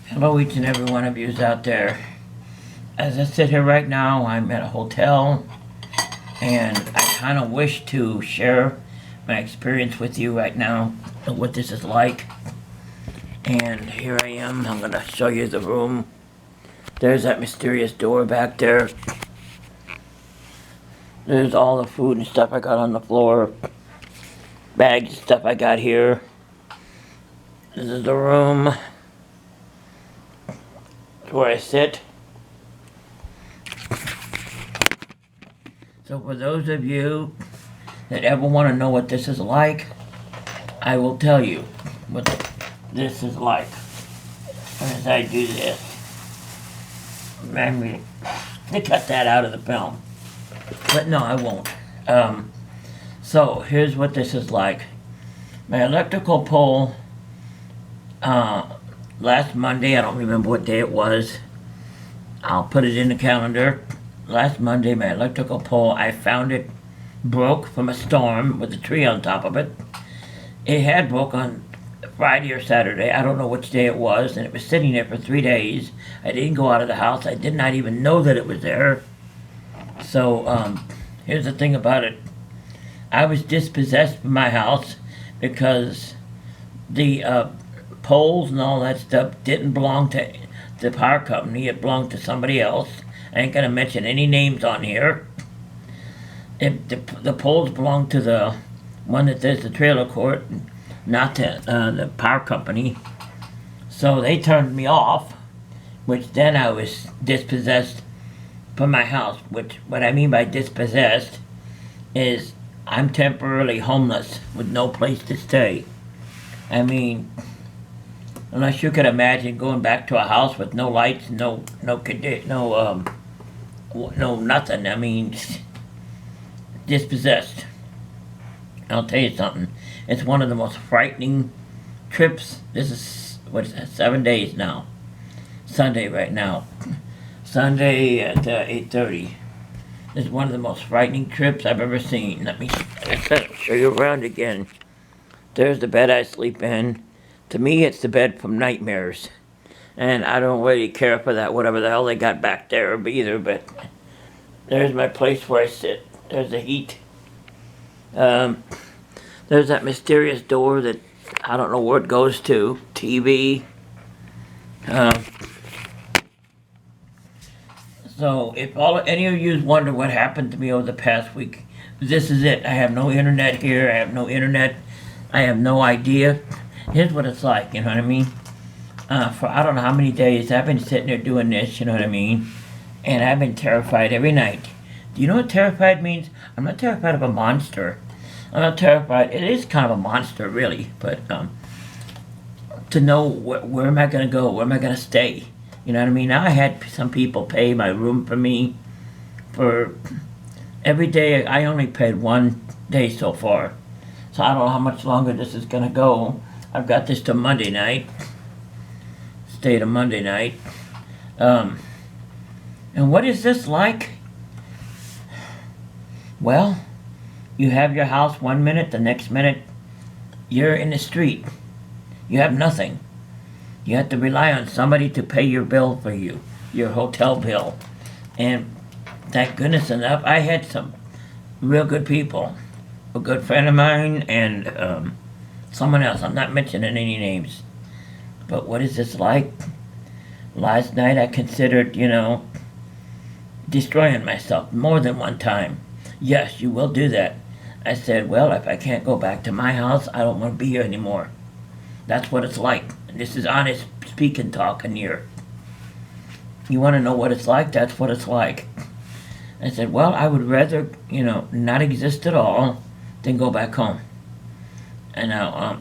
Hello, each and every one of you out there. As I sit here right now, I'm at a hotel, and I kind of wish to share my experience with you right now, of what this is like. And here I am. I'm going to show you the room. There's that mysterious door back there. There's all the food and stuff I got on the floor. Bags and stuff I got here. This is the room. It's where I sit. So for those of you that ever want to know what this is like, I will tell you what this is like as I do this. I'm to cut that out of the film, but no, I won't. So here's what this is like. My electrical pole, last Monday, I don't remember what day it was. I'll put it in the calendar. Last Monday, my electrical pole, I found it broke from a storm with a tree on top of it. It had broke on Friday or Saturday, I don't know which day it was, and it was sitting there for 3 days. I didn't go out of the house. I did not even know that it was there. So, here's the thing about it. I was dispossessed from my house because the poles and all that stuff didn't belong to the power company. It belonged to somebody else. I ain't gonna mention any names on here. The poles belong to the one that does the trailer court, not to the power company. So they turned me off, which then I was dispossessed from my house. Which, what I mean by dispossessed is I'm temporarily homeless with no place to stay. I mean, unless you could imagine going back to a house with no lights, no nothing. I mean, dispossessed. I'll tell you something. It's one of the most frightening trips. This is, what is that, 7 days now. Sunday right now. Sunday at 8:30. This is one of the most frightening trips I've ever seen. Let me show you around again. There's the bed I sleep in. To me, it's the bed from nightmares. And I don't really care for that, whatever the hell they got back there either, but there's my place where I sit. There's the heat. There's that mysterious door that I don't know where it goes to. TV. So if any of you wonder what happened to me over the past week, this is it. I have no internet here. I have no internet. I have no idea. Here's what it's like, you know what I mean? For I don't know how many days I've been sitting there doing this, you know what I mean? And I've been terrified every night. Do you know what terrified means? I'm not terrified of a monster. I'm not terrified. It is kind of a monster, really. But to know where am I going to go? Where am I going to stay? You know what I mean? Now I had some people pay my room for me. For every day, I only paid 1 day so far. So I don't know how much longer this is going to go. I've got this to Monday night. Stay to Monday night. And what is this like? Well, you have your house 1 minute, the next minute you're in the street. You have nothing. You have to rely on somebody to pay your bill for you, your hotel bill. And thank goodness enough, I had some real good people. A good friend of mine and someone else. I'm not mentioning any names. But what is this like? Last night I considered, destroying myself more than one time. Yes, you will do that. I said, well, if I can't go back to my house, I don't want to be here anymore. That's what it's like. This is honest speaking talking here. You want to know what it's like? That's what it's like. I said, well, I would rather, not exist at all than go back home. And now,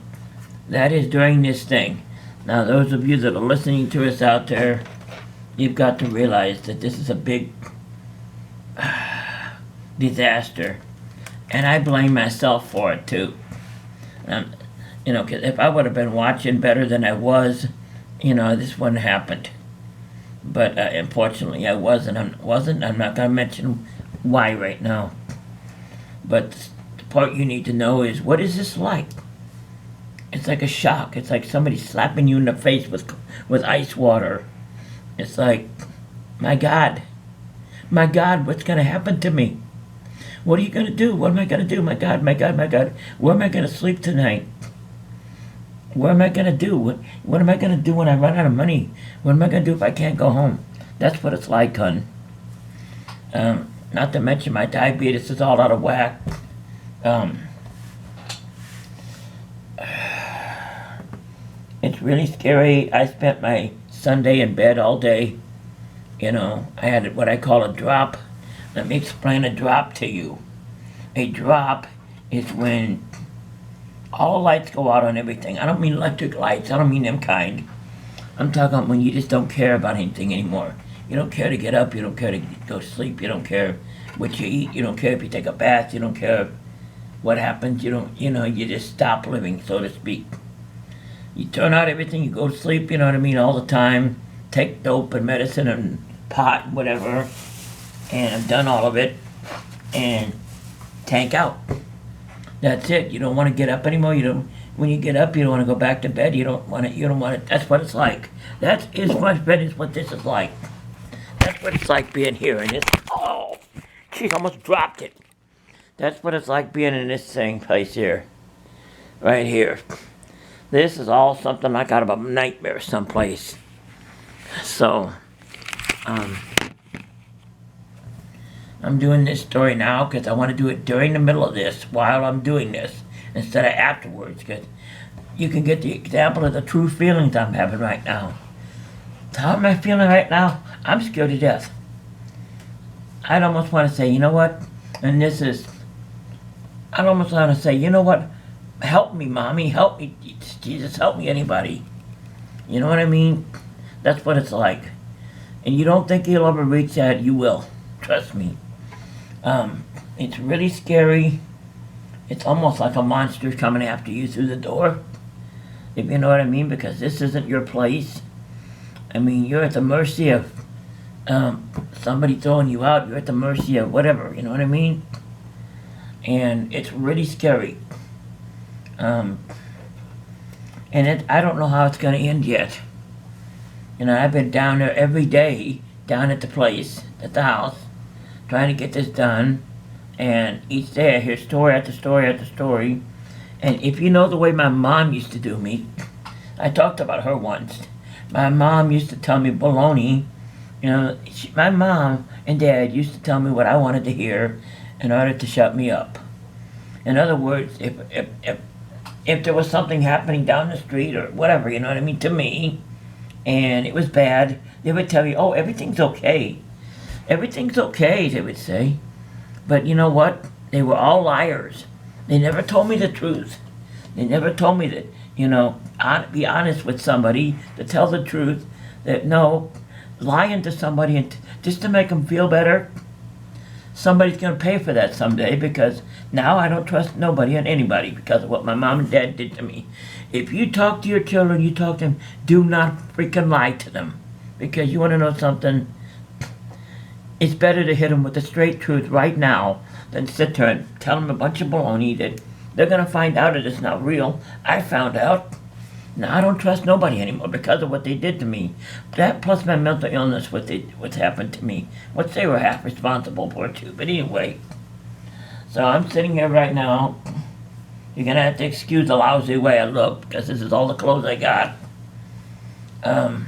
that is during this thing. Now, those of you that are listening to us out there, you've got to realize that this is a big disaster. And I blame myself for it, too. Because if I would have been watching better than I was, this wouldn't have happened. But unfortunately, I wasn't. I'm not going to mention why right now. But the part you need to know is, what is this like? It's like a shock. It's like somebody slapping you in the face with ice water. It's like, my God, what's going to happen to me? What are you going to do? What am I going to do? My God, my God, my God. Where am I going to sleep tonight? What am I going to do? What am I going to do when I run out of money? What am I going to do if I can't go home? That's what it's like, hun. Not to mention my diabetes is all out of whack. It's really scary. I spent my Sunday in bed all day. You know, I had what I call a drop. Let me explain a drop to you. A drop is when all the lights go out on everything. I don't mean electric lights. I don't mean them kind. I'm talking about when you just don't care about anything anymore. You don't care to get up. You don't care to go to sleep. You don't care what you eat. You don't care if you take a bath. You don't care what happens. You just stop living, so to speak. You turn out everything. You go to sleep, you know what I mean, all the time. Take dope and medicine and pot, whatever. And I've done all of it. And tank out. That's it. You don't want to get up anymore. When you get up, you don't want to go back to bed. You don't want to. That's what it's like. That is what this is like. That's what it's like being here in this. Oh, jeez, almost dropped it. That's what it's like being in this place here. Right here. This is all something like out of a nightmare someplace. So, I'm doing this story now because I want to do it during the middle of this, while I'm doing this, instead of afterwards, because you can get the example of the true feelings I'm having right now. How am I feeling right now? I'm scared to death. I'd almost want to say, you know what? I'd almost want to say, you know what? Help me, Mommy. Help me. Jesus, help me, anybody. You know what I mean? That's what it's like. And you don't think you'll ever reach that, you will. Trust me. It's really scary. It's almost like a monster coming after you through the door. If you know what I mean, because this isn't your place. I mean, you're at the mercy of somebody throwing you out. You're at the mercy of whatever, you know what I mean? And it's really scary. I don't know how it's going to end yet. You know, I've been down there every day, down at the place, at the house, trying to get this done. And each day I hear story after story after story. And if you know the way my mom used to do me, I talked about her once. My mom used to tell me baloney. You know, my mom and dad used to tell me what I wanted to hear in order to shut me up. In other words, if there was something happening down the street or whatever, you know what I mean, to me, and it was bad, they would tell me, oh, everything's okay. Everything's okay, they would say. But you know what? They were all liars. They never told me the truth. They never told me that, you know, be honest with somebody, to tell the truth, that no, lying to somebody and just to make them feel better, somebody's going to pay for that someday, because now I don't trust nobody and anybody because of what my mom and dad did to me. If you talk to your children, you talk to them, do not freaking lie to them. Because you want to know something? It's better to hit them with the straight truth right now than sit there and tell them a bunch of baloney that they're going to find out that it's not real. I found out. Now I don't trust nobody anymore because of what they did to me. That plus my mental illness, what's happened to me, which they were half responsible for too. But anyway, so I'm sitting here right now. You're going to have to excuse the lousy way I look because this is all the clothes I got. I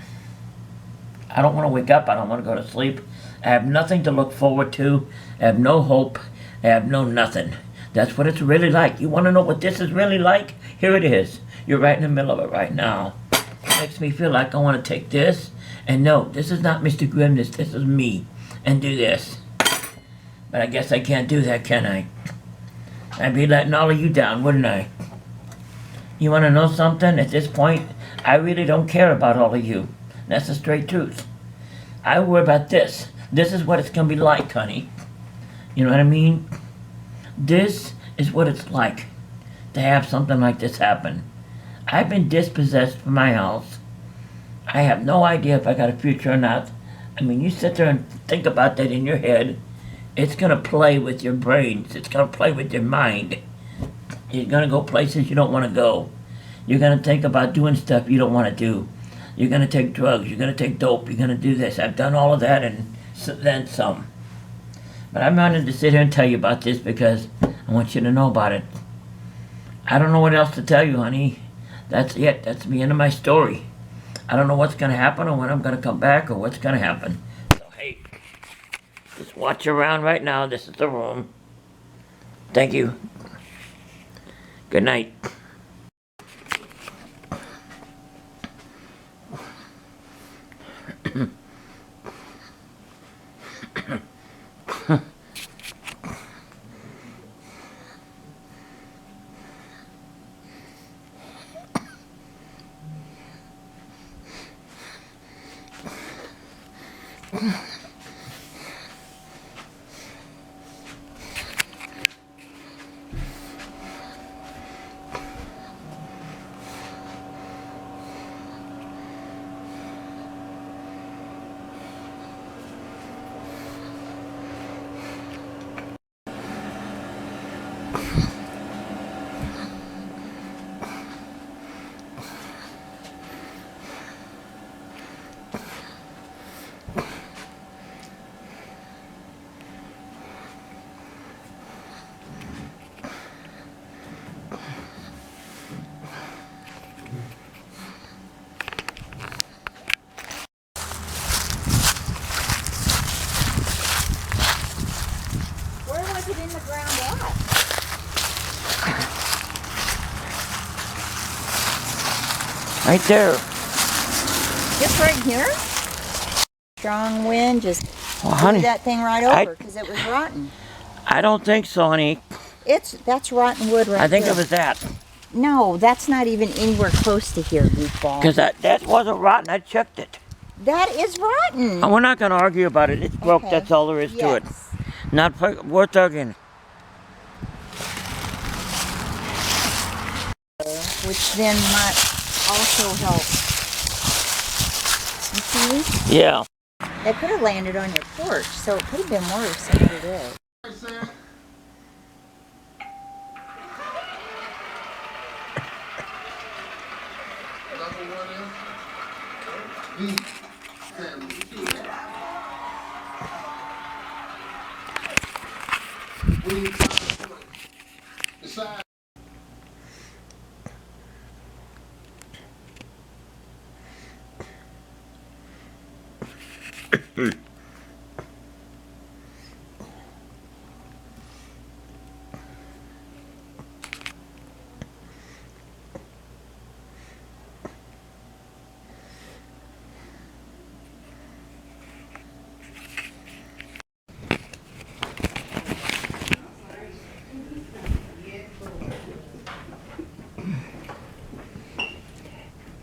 don't want to wake up. I don't want to go to sleep. I have nothing to look forward to. I have no hope. I have no nothing. That's what it's really like. You want to know what this is really like? Here it is. You're right in the middle of it right now. It makes me feel like I want to take this. And no, this is not Mr. Grimm. This is me. And do this. But I guess I can't do that, can I? I'd be letting all of you down, wouldn't I? You want to know something? At this point, I really don't care about all of you. That's the straight truth. I worry about this. This is what it's going to be like, honey. You know what I mean? This is what it's like to have something like this happen. I've been dispossessed from my house. I have no idea if I got a future or not. I mean, you sit there and think about that in your head. It's going to play with your brains. It's going to play with your mind. You're going to go places you don't want to go. You're gonna think about doing stuff you don't want to do. You're gonna take drugs. You're gonna take dope. You're gonna do this. I've done all of that and then some. But I wanted to sit here and tell you about this because I want you to know about it. I don't know what else to tell you, honey. That's it. That's the end of my story. I don't know what's gonna happen or when I'm gonna come back or what's gonna happen. So hey, just watch around right now. This is the room. Thank you. Good night. Right there. Just right here? Strong wind just honey, blew that thing right over because it was rotten. I don't think so, honey. That's rotten wood right there. I think it was that. No, that's not even anywhere close to here, goofball. Because that wasn't rotten. I checked it. That is rotten. And we're not going to argue about it. It's broke. Okay. That's all there is to it. Not worth arguing. Which then might also help. You see? Yeah. It could have landed on your porch, so it could have been worse than it is.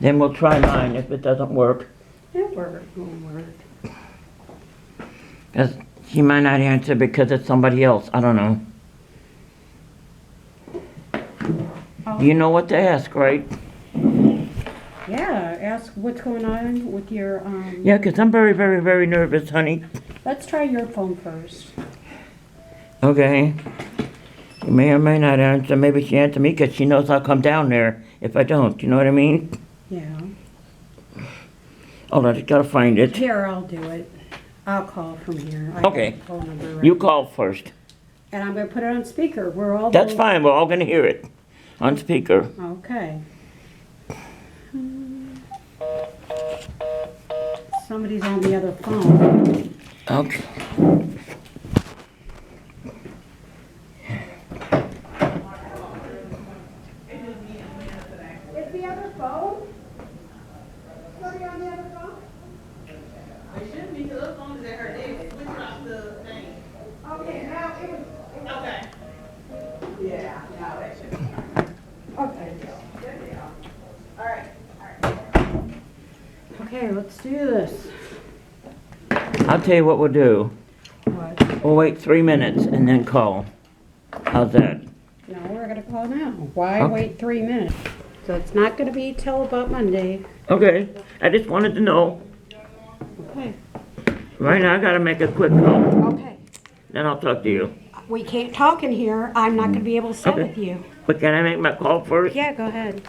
Then we'll try mine if it doesn't work. It won't work. Because she might not answer because it's somebody else. I don't know. Oh. You know what to ask, right? Yeah, ask what's going on with your, Yeah, because I'm very, very, very nervous, honey. let's try your phone first. Okay. She may or may not answer. Maybe she answer me because she knows I'll come down there if I don't. You know what I mean? Yeah. Hold on, I just gotta find it. Here, I'll do it. I'll call from here. I Okay. have the phone number right You now. call first. And I'm gonna put it on speaker. We're all. That's fine. We're all gonna hear it on speaker. Okay. Somebody's on the other phone. Okay. Is the other phone? Somebody on the other phone? It shouldn't be, because those phones at her desk, switch off the thing. Okay, now it was. Okay. Yeah, no, that should be. Okay. Good deal. All right. Okay, let's do this. I'll tell you what we'll do. What? We'll wait 3 minutes and then call. How's that? No, we're gonna call now. Why Okay. wait 3 minutes? So it's not gonna be till about Monday. Okay. I just wanted to know. Okay. Right now, I gotta make a quick call. Okay. Then I'll talk to you. We can't talk in here. I'm not gonna be able to sit Okay. with you. But can I make my call first? Yeah, go ahead.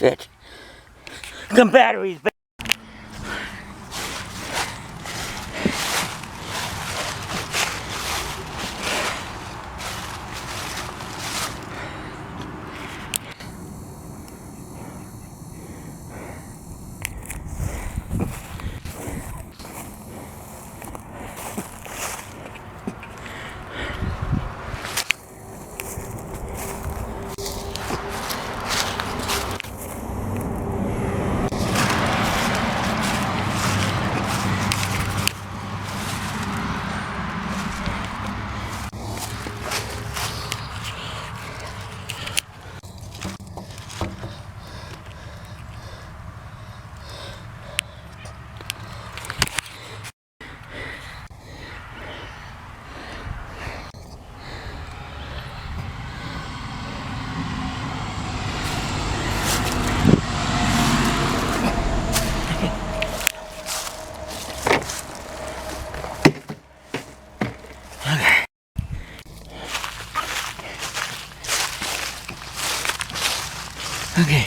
it. Some batteries. Okay.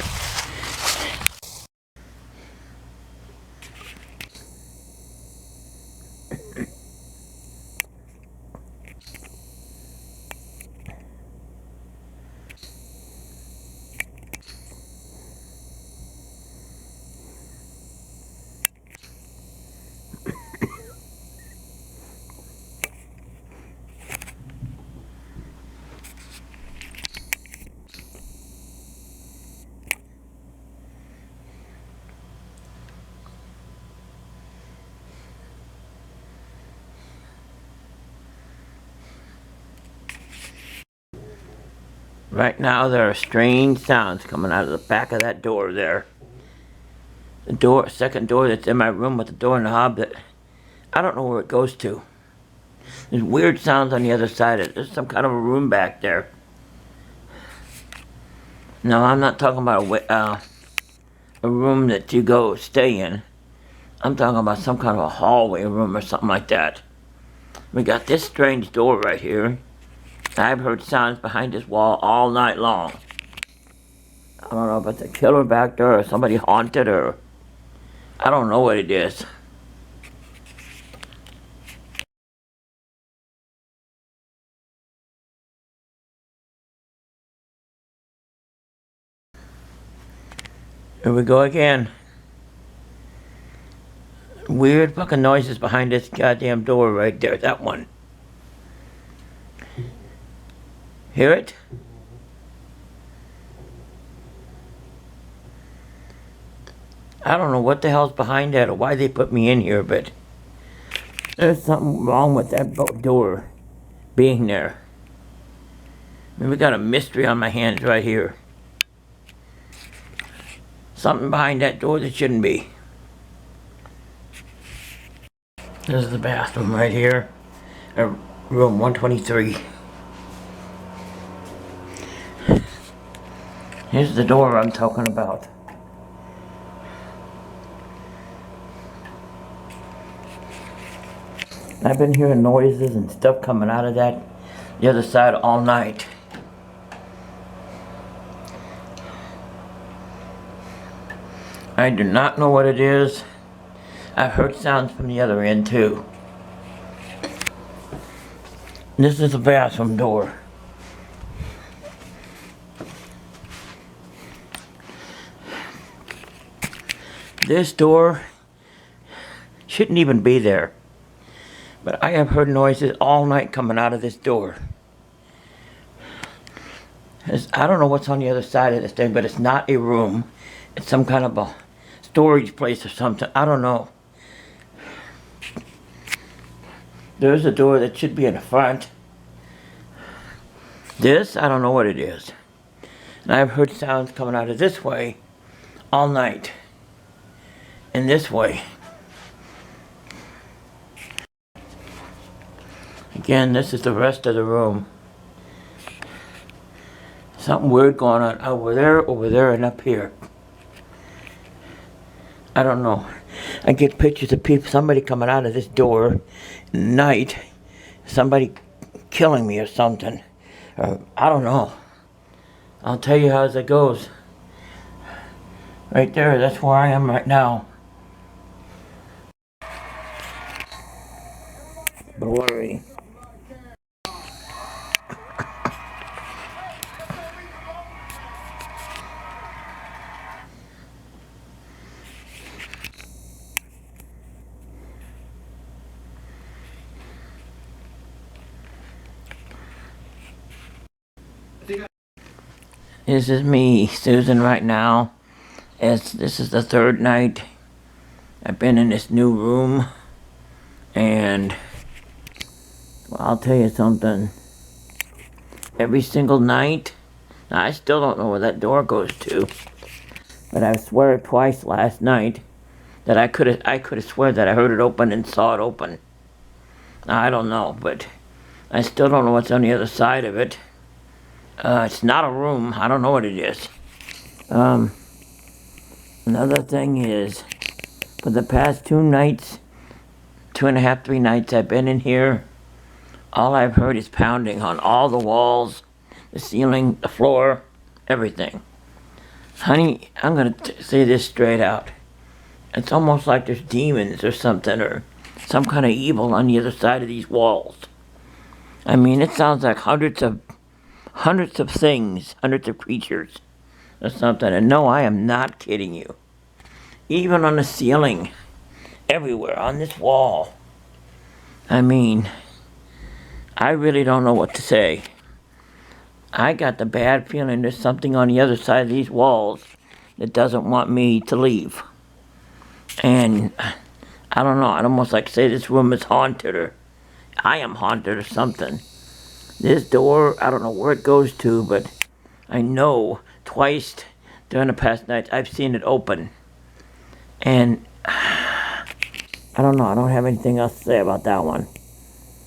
Right now there are strange sounds coming out of the back of that door there. The door, second door that's in my room with the door knob that I don't know where it goes to. There's weird sounds on the other side of it. There's some kind of a room back there. No, I'm not talking about a room that you go stay in. I'm talking about some kind of a hallway room or something like that. We got this strange door right here. I've heard sounds behind this wall all night long. I don't know if it's a killer back there or somebody haunted or I don't know what it is. Here we go again. Weird fucking noises behind this goddamn door right there, that one. Hear it? I don't know what the hell's behind that or why they put me in here, but there's something wrong with that door being there. I mean, we got a mystery on my hands right here. Something behind that door that shouldn't be. This is the bathroom right here. Room 123. Here's the door I'm talking about. I've been hearing noises and stuff coming out of the other side all night. I do not know what it is. I've heard sounds from the other end too. This is the bathroom door. This door shouldn't even be there. But I have heard noises all night coming out of this door. I don't know what's on the other side of this thing, but it's not a room. It's some kind of a storage place or something. I don't know. There's a door that should be in the front. This, I don't know what it is. And I've heard sounds coming out of this way all night. And this way. Again, this is the rest of the room. Something weird going on over there, and up here. I don't know. I get pictures of people, somebody coming out of this door at night, somebody killing me or something. I don't know. I'll tell you how it goes. Right there, that's where I am right now. Blurry. This is me, Susan, right now. This is the third night I've been in this new room, and well, I'll tell you something. Every single night, now, I still don't know where that door goes to, but I swear twice last night that I could have swear that I heard it open and saw it open. Now, I don't know, but I still don't know what's on the other side of it. It's not a room. I don't know what it is. Another thing is, for the past 2 nights, 2.5, 3 nights I've been in here, all I've heard is pounding on all the walls, the ceiling, the floor, everything. Honey, I'm gonna say this straight out. It's almost like there's demons or something, or some kind of evil on the other side of these walls. I mean, it sounds like hundreds of things, hundreds of creatures or something. And no, I am not kidding you. Even on the ceiling, everywhere, on this wall. I mean, I really don't know what to say. I got the bad feeling there's something on the other side of these walls that doesn't want me to leave. And I don't know, I'd almost like to say this room is haunted, or I am haunted or something. This door, I don't know where it goes to, but I know twice during the past nights I've seen it open. And I don't know, I don't have anything else to say about that one.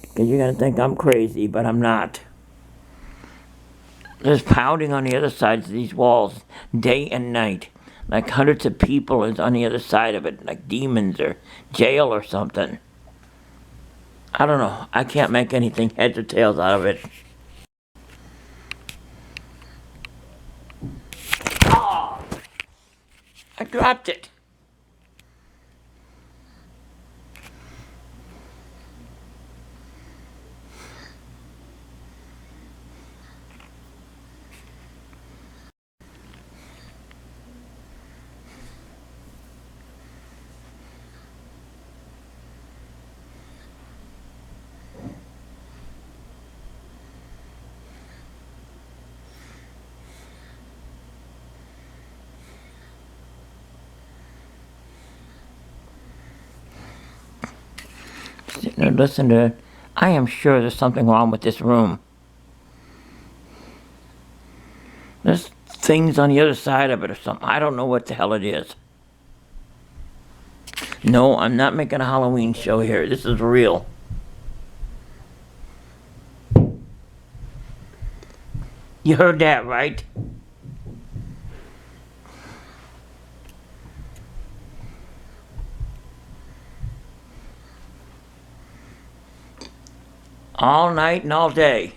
Because you're going to think I'm crazy, but I'm not. There's pounding on the other sides of these walls day and night. Like hundreds of people is on the other side of it, like demons or jail or something. I don't know. I can't make anything heads or tails out of it. Oh! I dropped it. Sitting there listening to it. I am sure there's something wrong with this room. There's things on the other side of it or something. I don't know what the hell it is. No, I'm not making a Halloween show here. This is real. You heard that, right? All night and all day.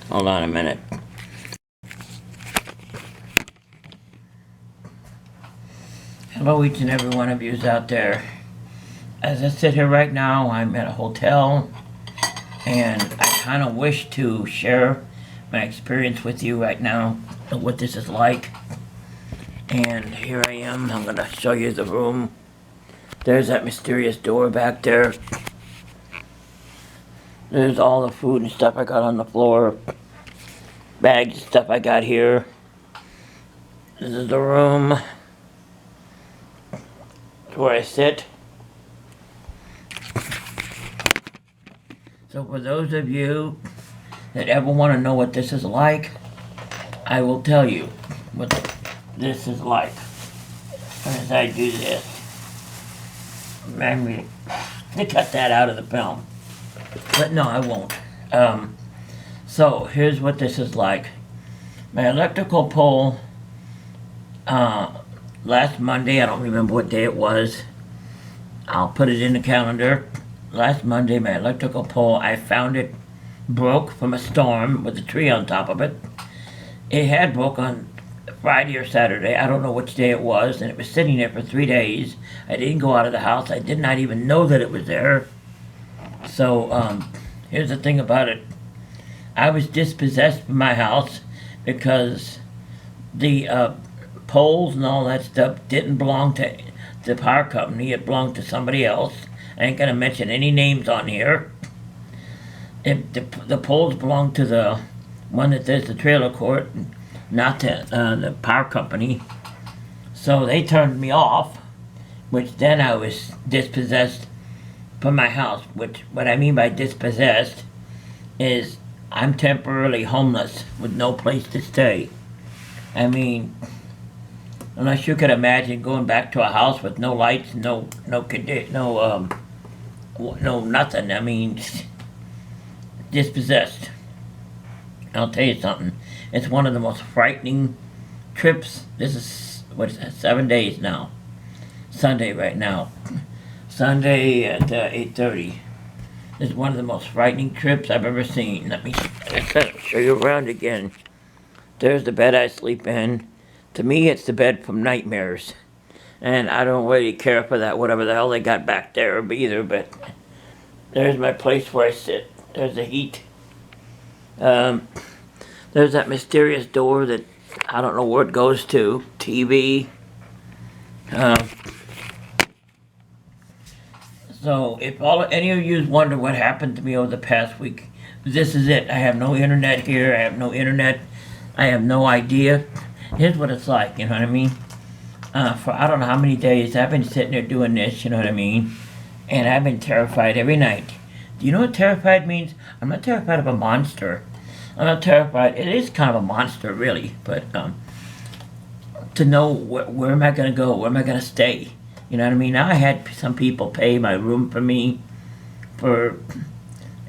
Hold on a minute. Hello, each and every one of yous out there. As I sit here right now, I'm at a hotel, and I kind of wish to share my experience with you right now, of what this is like. And here I am. I'm gonna show you the room. There's that mysterious door back there. There's all the food and stuff I got on the floor. Bags and stuff I got here. This is the room where I sit. So for those of you that ever want to know what this is like, I will tell you what this is like as I do this. Man, to cut that out of the film. But no, I won't. So here's what this is like. My electrical pole, last Monday, I don't remember what day it was. I'll put it in the calendar. Last Monday, my electrical pole, I found it broke from a storm with a tree on top of it. It had broke on Friday or Saturday, I don't know which day it was, and it was sitting there for 3 days. I didn't go out of the house. I did not even know that it was there. So, here's the thing about it. I was dispossessed from my house because the poles and all that stuff didn't belong to the power company. It belonged to somebody else. I ain't gonna mention any names on here. The poles belong to the one that does the trailer court, not to the power company. So they turned me off, which then I was dispossessed from my house. Which, what I mean by dispossessed is I'm temporarily homeless with no place to stay. I mean, unless you could imagine going back to a house with no lights, no nothing. I mean, dispossessed. I'll tell you something. It's one of the most frightening trips. This is, what is that, 7 days now. Sunday right now. Sunday at 8:30. This is one of the most frightening trips I've ever seen. Let me show you around again. There's the bed I sleep in. To me, it's the bed from nightmares. And I don't really care for that, whatever the hell they got back there either, but there's my place where I sit. There's the heat. There's that mysterious door that I don't know where it goes to. TV. So if any of you wonder what happened to me over the past week, this is it. I have no internet here. I have no internet. I have no idea. Here's what it's like, you know what I mean? For I don't know how many days I've been sitting there doing this, you know what I mean? And I've been terrified every night. Do you know what terrified means? I'm not terrified of a monster. I'm not terrified. It is kind of a monster, really. But to know where am I going to go? Where am I going to stay? You know what I mean? Now I had some people pay my room for me. For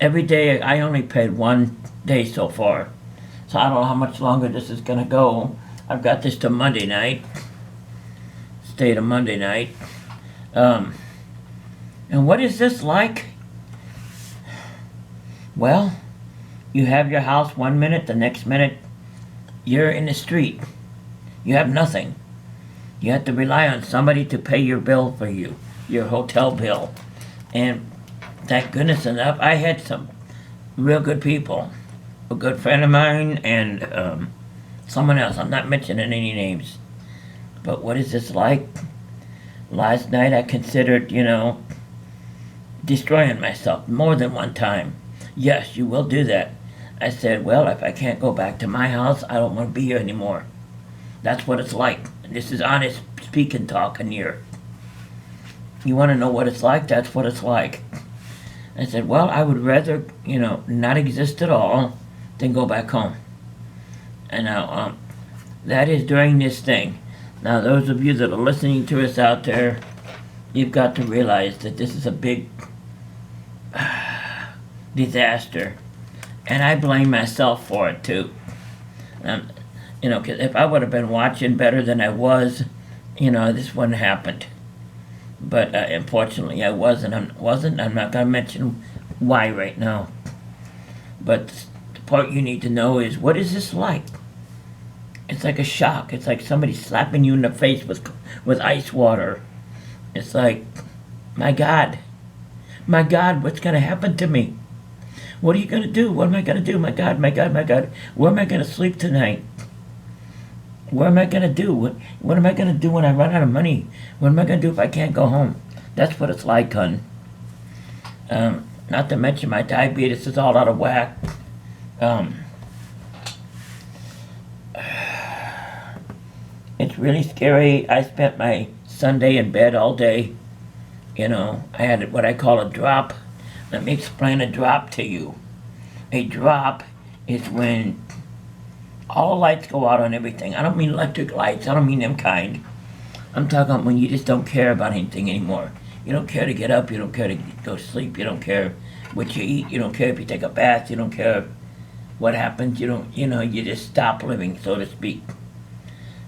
every day, I only paid 1 day so far. So I don't know how much longer this is going to go. I've got this to Monday night. Stay to Monday night. And what is this like? Well, you have your house 1 minute, the next minute you're in the street. You have nothing. You have to rely on somebody to pay your bill for you, your hotel bill. And thank goodness enough, I had some real good people. A good friend of mine and someone else. I'm not mentioning any names. But what is this like? Last night I considered, destroying myself more than one time. Yes, you will do that. I said, well, if I can't go back to my house, I don't want to be here anymore. That's what it's like. This is honest speaking talking here. You want to know what it's like? That's what it's like. I said, well, I would rather, not exist at all than go back home. And now, that is during this thing. Now, those of you that are listening to us out there, you've got to realize that this is a big disaster. And I blame myself for it, too. Because if I would have been watching better than I was, this wouldn't have happened. But unfortunately, I wasn't. I'm not going to mention why right now. But the part you need to know is, what is this like? It's like a shock. It's like somebody slapping you in the face with ice water. It's like, my God, what's going to happen to me? What are you going to do? What am I going to do? My God, my God, my God. Where am I going to sleep tonight? What am I going to do? What am I going to do when I run out of money? What am I going to do if I can't go home? That's what it's like, hun. Not to mention my diabetes is all out of whack. It's really scary. I spent my Sunday in bed all day. You know, I had what I call a drop. Let me explain a drop to you. A drop is when all the lights go out on everything. I don't mean electric lights. I don't mean them kind. I'm talking about when you just don't care about anything anymore. You don't care to get up. You don't care to go to sleep. You don't care what you eat. You don't care if you take a bath. You don't care what happens. You just stop living, so to speak.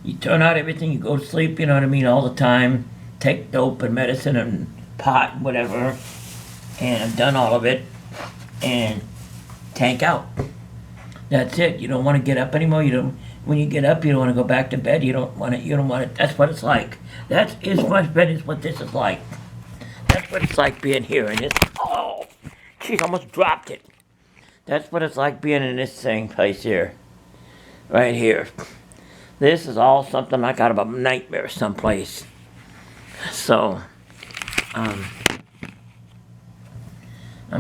You turn out everything. You go to sleep, you know what I mean, all the time. Take dope and medicine and pot and whatever. And I've done all of it. And tank out. That's it. You don't want to get up anymore. When you get up, you don't want to go back to bed. You don't want it. That's what it's like. That is much better is what this is like. That's what it's like being here in this. Oh, jeez, almost dropped it. That's what it's like being in this place here. Right here. This is all something like out of a nightmare someplace. So, I'm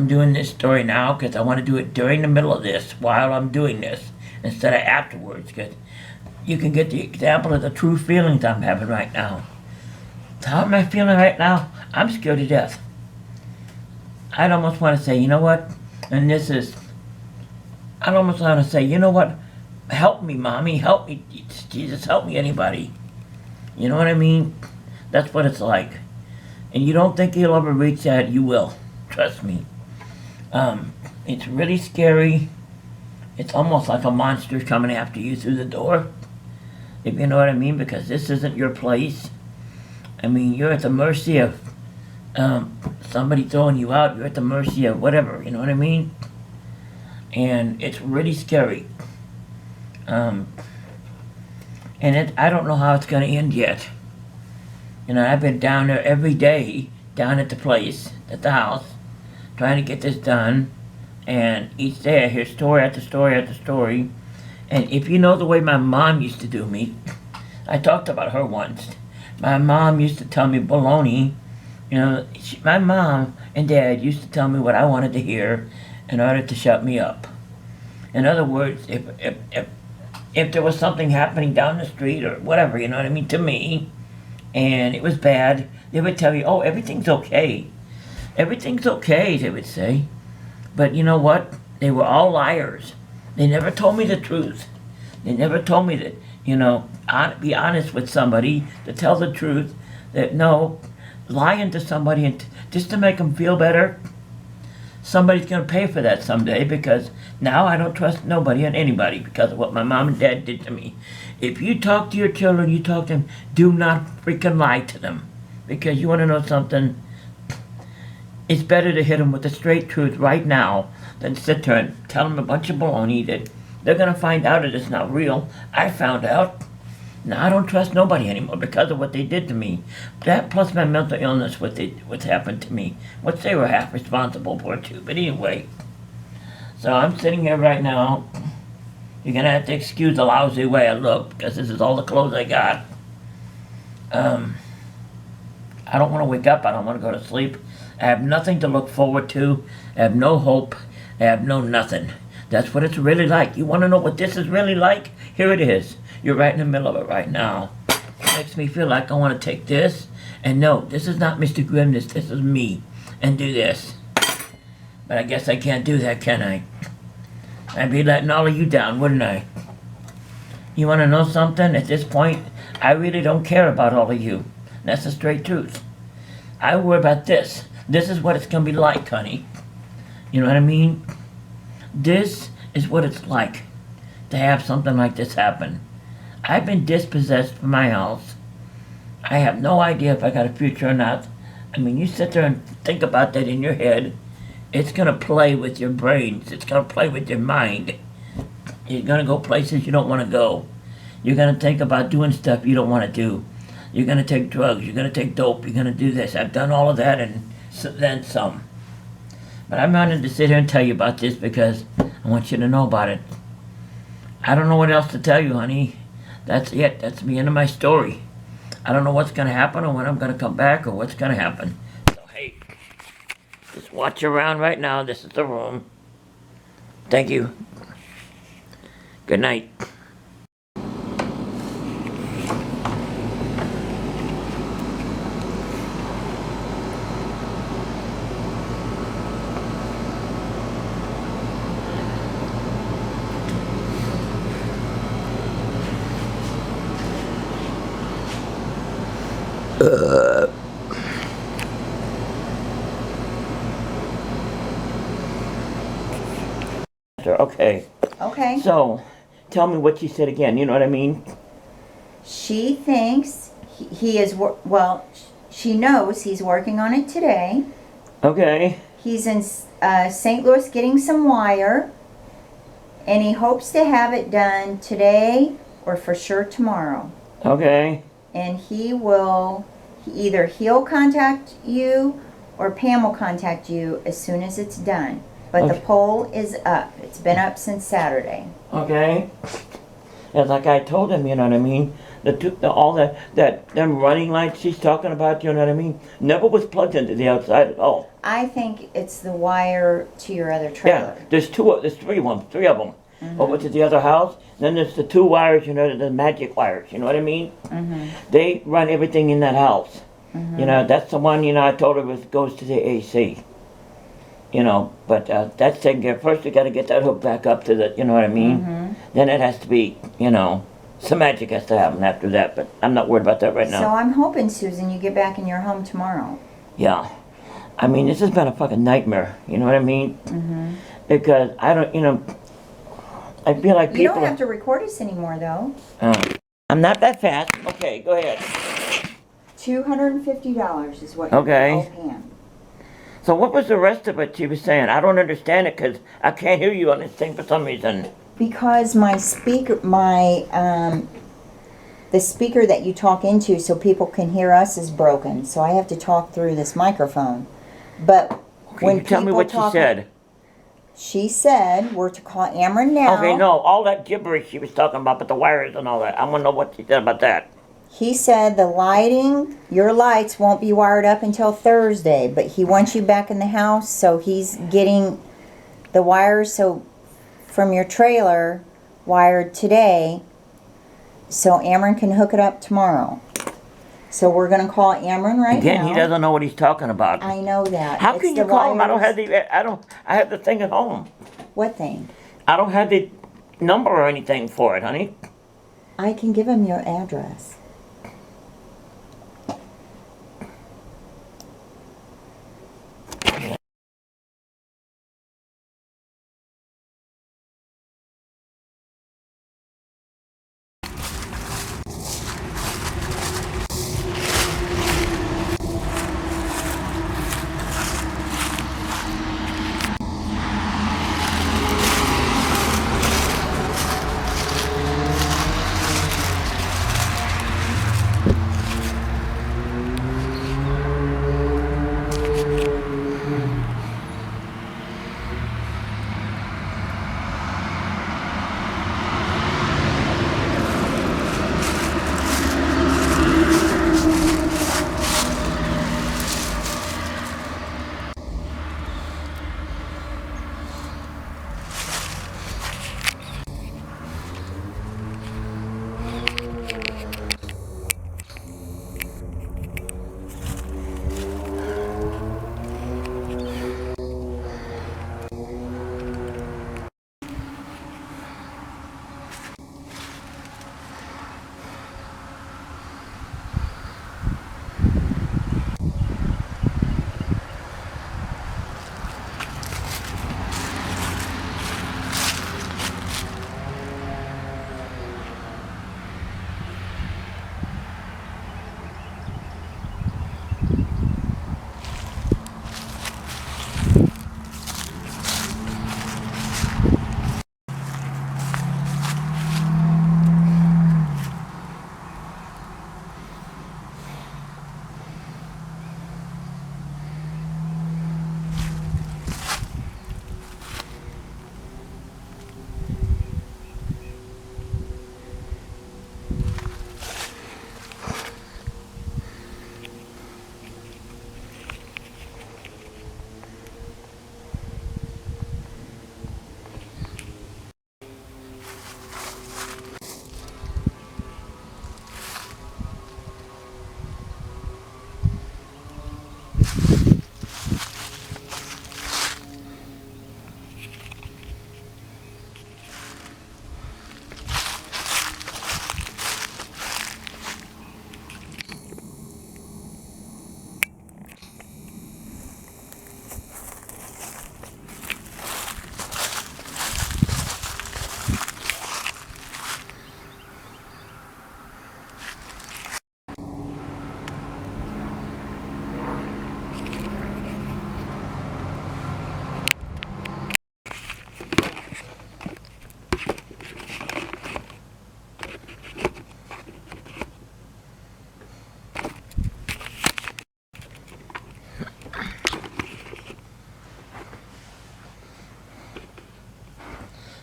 doing this story now because I want to do it during the middle of this, while I'm doing this, instead of afterwards, because you can get the example of the true feelings I'm having right now. How am I feeling right now? I'm scared to death. I'd almost want to say, you know what? I'd almost want to say, you know what? Help me, Mommy. Help me. Jesus, help me, anybody. You know what I mean? That's what it's like. And you don't think you'll ever reach that, you will. Trust me. It's really scary. It's almost like a monster coming after you through the door. If you know what I mean, because this isn't your place. I mean, you're at the mercy of somebody throwing you out. You're at the mercy of whatever, you know what I mean? And it's really scary. I don't know how it's going to end yet. You know, I've been down there every day, down at the place, at the house, trying to get this done. And each day I hear story after story after story. And if you know the way my mom used to do me, I talked about her once. My mom used to tell me baloney. You know, my mom and dad used to tell me what I wanted to hear in order to shut me up. In other words, if there was something happening down the street or whatever, you know what I mean, to me, and it was bad, they would tell you, oh, everything's okay. Everything's okay, they would say. But you know what? They were all liars. They never told me the truth. They never told me that, you know, be honest with somebody, to tell the truth, that no, lying to somebody and just to make them feel better, somebody's going to pay for that someday, because now I don't trust nobody and anybody because of what my mom and dad did to me. If you talk to your children, you talk to them, do not freaking lie to them. Because you want to know something? It's better to hit them with the straight truth right now than sit there and tell them a bunch of baloney that they're going to find out that it's not real. I found out. Now I don't trust nobody anymore because of what they did to me. That plus my mental illness, what's happened to me, which they were half responsible for too. But anyway, so I'm sitting here right now. You're gonna have to excuse the lousy way I look because this is all the clothes I got. I don't want to wake up. I don't want to go to sleep. I have nothing to look forward to. I have no hope. I have no nothing. That's what it's really like. You want to know what this is really like? Here it is. You're right in the middle of it right now. It makes me feel like I want to take this and no, this is not Mr. Grimness. This is me. And do this. But I guess I can't do that, can I? I'd be letting all of you down, wouldn't I? You want to know something? At this point, I really don't care about all of you. That's the straight truth. I worry about this. This is what it's going to be like, honey. You know what I mean? This is what it's like to have something like this happen. I've been dispossessed from my house. I have no idea if I got a future or not. I mean, you sit there and think about that in your head. It's going to play with your brains. It's going to play with your mind. You're gonna go places you don't want to go. You're gonna think about doing stuff you don't want to do. You're gonna take drugs. You're gonna take dope. You're gonna do this. I've done all of that and then some. But I wanted to sit here and tell you about this because I want you to know about it. I don't know what else to tell you, honey. That's it. That's the end of my story. I don't know what's gonna happen or when I'm gonna come back or what's gonna happen. So hey, just watch around right now. This is the room. Thank you. Good night. Okay. Okay. So, tell me what she said again. You know what I mean? She thinks he is, well, she knows he's working on it today. Okay. He's in St. Louis getting some wire, and he hopes to have it done today or for sure tomorrow. Okay. And either he'll contact you or Pam will contact you as soon as it's done. But the pole is up. It's been up since Saturday. Okay. And like I told him, you know what I mean? Them running lights she's talking about, you know what I mean? Never was plugged into the outside at all. I think it's the wire to your other trailer. Yeah, there's three of them. Over to the other house. Then there's the two wires, you know, the magic wires, you know what I mean? They run everything in that house. You know, that's the one, you know, I told her goes to the AC. You know, but that's taken care of. First, we got to get that hook back up to the, you know what I mean? Then it has to be, you know, some magic has to happen after that, but I'm not worried about that right now. So I'm hoping, Susan, you get back in your home tomorrow. Yeah. I mean, this has been a fucking nightmare, you know what I mean? Because I don't, you know, I feel like people... You don't have to record us anymore, though. I'm not that fast. Okay, go ahead. $250 is what Okay. you owe Pam. So what was the rest of it she was saying? I don't understand it because I can't hear you on this thing for some reason. Because my speaker, the speaker that you talk into so people can hear us is broken. So I have to talk through this microphone. But Can you tell me what she said? She said we're to call Ameren now. Okay, no, all that gibberish she was talking about, but the wires and all that. I want to know what she said about that. He said your lights won't be wired up until Thursday, but he wants you back in the house, so he's getting the wires from your trailer wired today, so Ameren can hook it up tomorrow. So we're going to call Ameren right now. Again, he doesn't know what he's talking about. I know that. How can you call him? I have the thing at home. What thing? I don't have the number or anything for it, honey. I can give him your address.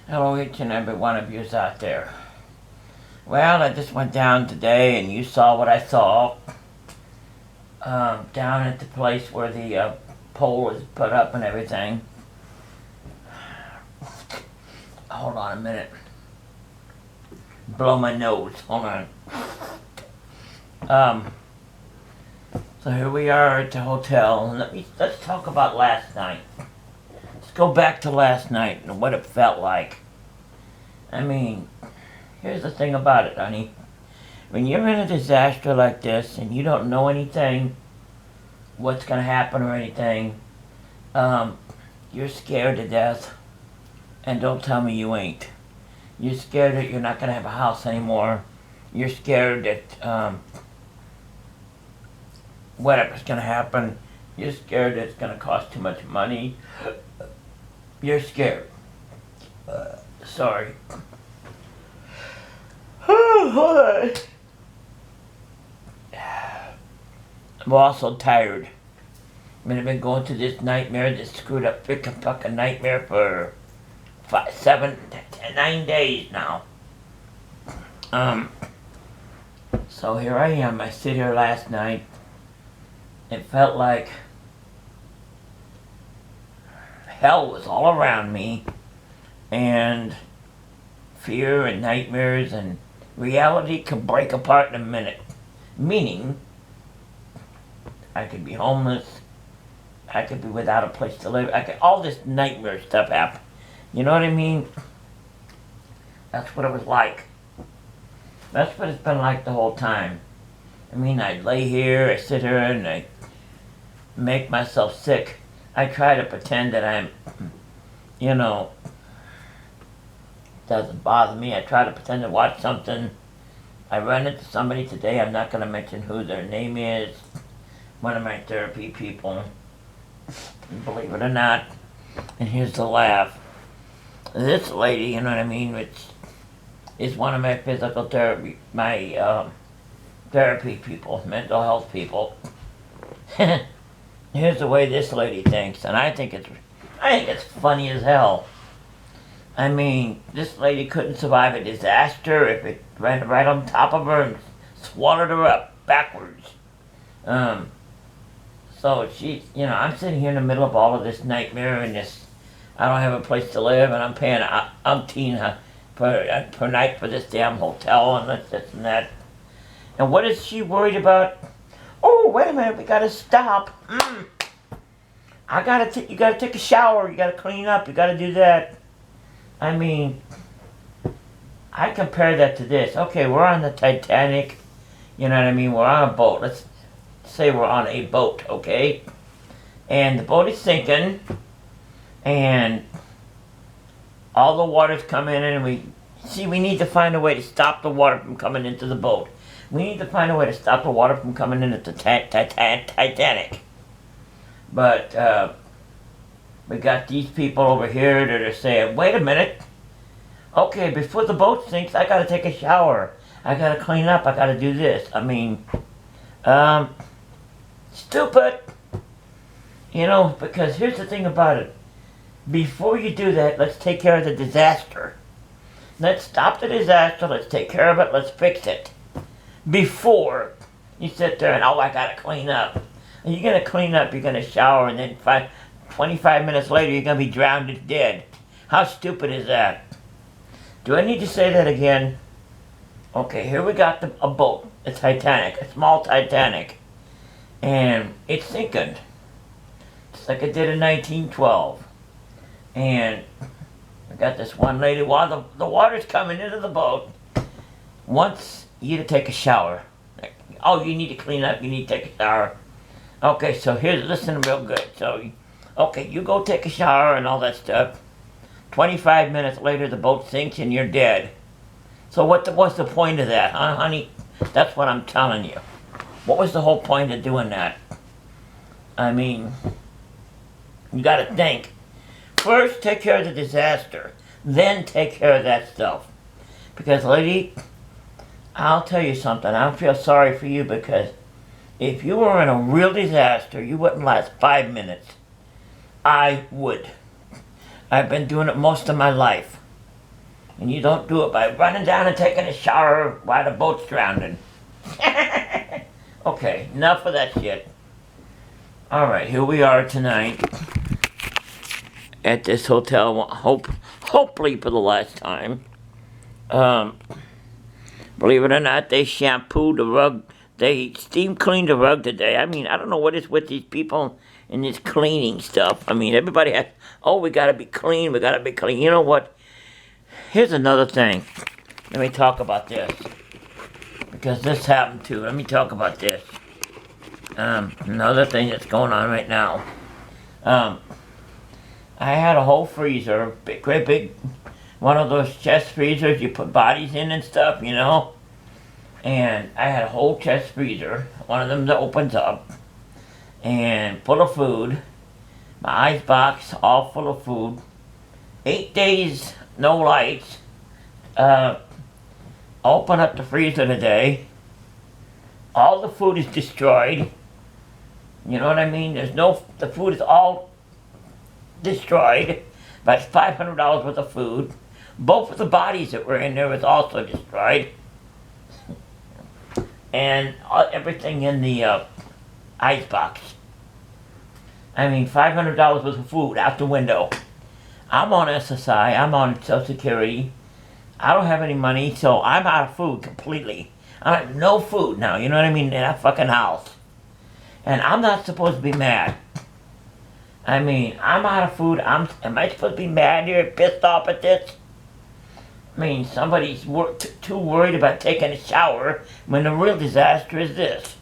Hello, each and every one of yous out there. Well, I just went down today, and you saw what I saw. Down at the place where the pole was put up and everything. Hold on a minute. Blow my nose. Hold on. So here we are at the hotel, and let's talk about last night. Let's go back to last night and what it felt like. I mean, here's the thing about it, honey. When you're in a disaster like this and you don't know anything, what's gonna happen or anything, you're scared to death. And don't tell me you ain't. You're scared that you're not gonna have a house anymore. You're scared that whatever's gonna happen. You're scared that it's gonna cost too much money. You're scared. Sorry. Hold on. I'm also tired. I mean, I've been going through this nightmare, this screwed up freaking fucking nightmare for 9 days now. So here I am. I sit here last night. It felt like hell was all around me, and fear and nightmares and reality could break apart in a minute. Meaning, I could be homeless, I could be without a place to live, all this nightmare stuff happen. You know what I mean? That's what it was like. That's what it's been like the whole time. I mean, I lay here, I sit here, and I make myself sick. I try to pretend that I'm, doesn't bother me. I try to pretend to watch something. I ran into somebody today, I'm not going to mention who their name is, one of my therapy people, believe it or not, and here's the laugh. This lady, you know what I mean, which is one of my physical therapy, my therapy people, mental health people. Here's the way this lady thinks, and I think it's funny as hell. I mean, this lady couldn't survive a disaster if it ran right on top of her and swallowed her up backwards. So she's, I'm sitting here in the middle of all of this nightmare and this, I don't have a place to live, and I'm paying umpteen per night for this damn hotel and this and that. And what is she worried about? Oh, wait a minute, we gotta stop. You gotta take a shower, you gotta clean up, you gotta do that. I mean, I compare that to this. Okay, we're on the Titanic, you know what I mean? We're on a boat. Let's say we're on a boat, okay? And the boat is sinking, and all the water's coming in, and we need to find a way to stop the water from coming into the boat. We need to find a way to stop the water from coming into the Titanic. But we got these people over here that are saying, wait a minute. Okay, before the boat sinks, I gotta take a shower. I gotta clean up. I gotta do this. I mean, stupid. Because here's the thing about it. Before you do that, let's take care of the disaster. Let's stop the disaster. Let's take care of it. Let's fix it. Before you sit there and, I gotta clean up. And you're gonna clean up, you're gonna shower, and then 25 minutes later, you're gonna be drowned and dead. How stupid is that? Do I need to say that again? Okay, here we got a boat, a Titanic, a small Titanic. And it's sinking. Just like it did in 1912. And we got this one lady, while the water's coming into the boat, wants you to take a shower. Oh, you need to clean up, you need to take a shower. Okay, so listen real good. So, okay, you go take a shower and all that stuff. 25 minutes later, the boat sinks and you're dead. So what's the point of that, huh, honey? That's what I'm telling you. What was the whole point of doing that? I mean, you gotta think. First, take care of the disaster. Then take care of that stuff. Because, lady, I'll tell you something. I feel sorry for you because if you were in a real disaster, you wouldn't last 5 minutes. I would. I've been doing it most of my life. And you don't do it by running down and taking a shower while the boat's drowning. Okay, enough of that shit. Alright, here we are tonight at this hotel, hopefully for the last time. Believe it or not, they shampooed the rug. They steam cleaned the rug today. I mean, I don't know what is with these people and this cleaning stuff. I mean, everybody has, oh, we gotta be clean, we gotta be clean. You know what? Here's another thing. Let me talk about this. Because this happened too. Let me talk about this. Another thing that's going on right now. I had a whole freezer, great big, one of those chest freezers you put bodies in and stuff, you know? And I had a whole chest freezer, one of them that opens up, and full of food. My ice box all full of food. 8 days, no lights. Open up the freezer today. All the food is destroyed. You know what I mean? The food is all destroyed. About $500 worth of food. Both of the bodies that were in there was also destroyed. And everything in the ice box. I mean, $500 worth of food out the window. I'm on SSI, I'm on Social Security. I don't have any money, so I'm out of food completely. I have no food now, you know what I mean, in that fucking house. And I'm not supposed to be mad. I mean, I'm out of food. Am I supposed to be mad here, pissed off at this? I mean, somebody's too worried about taking a shower when the real disaster is this.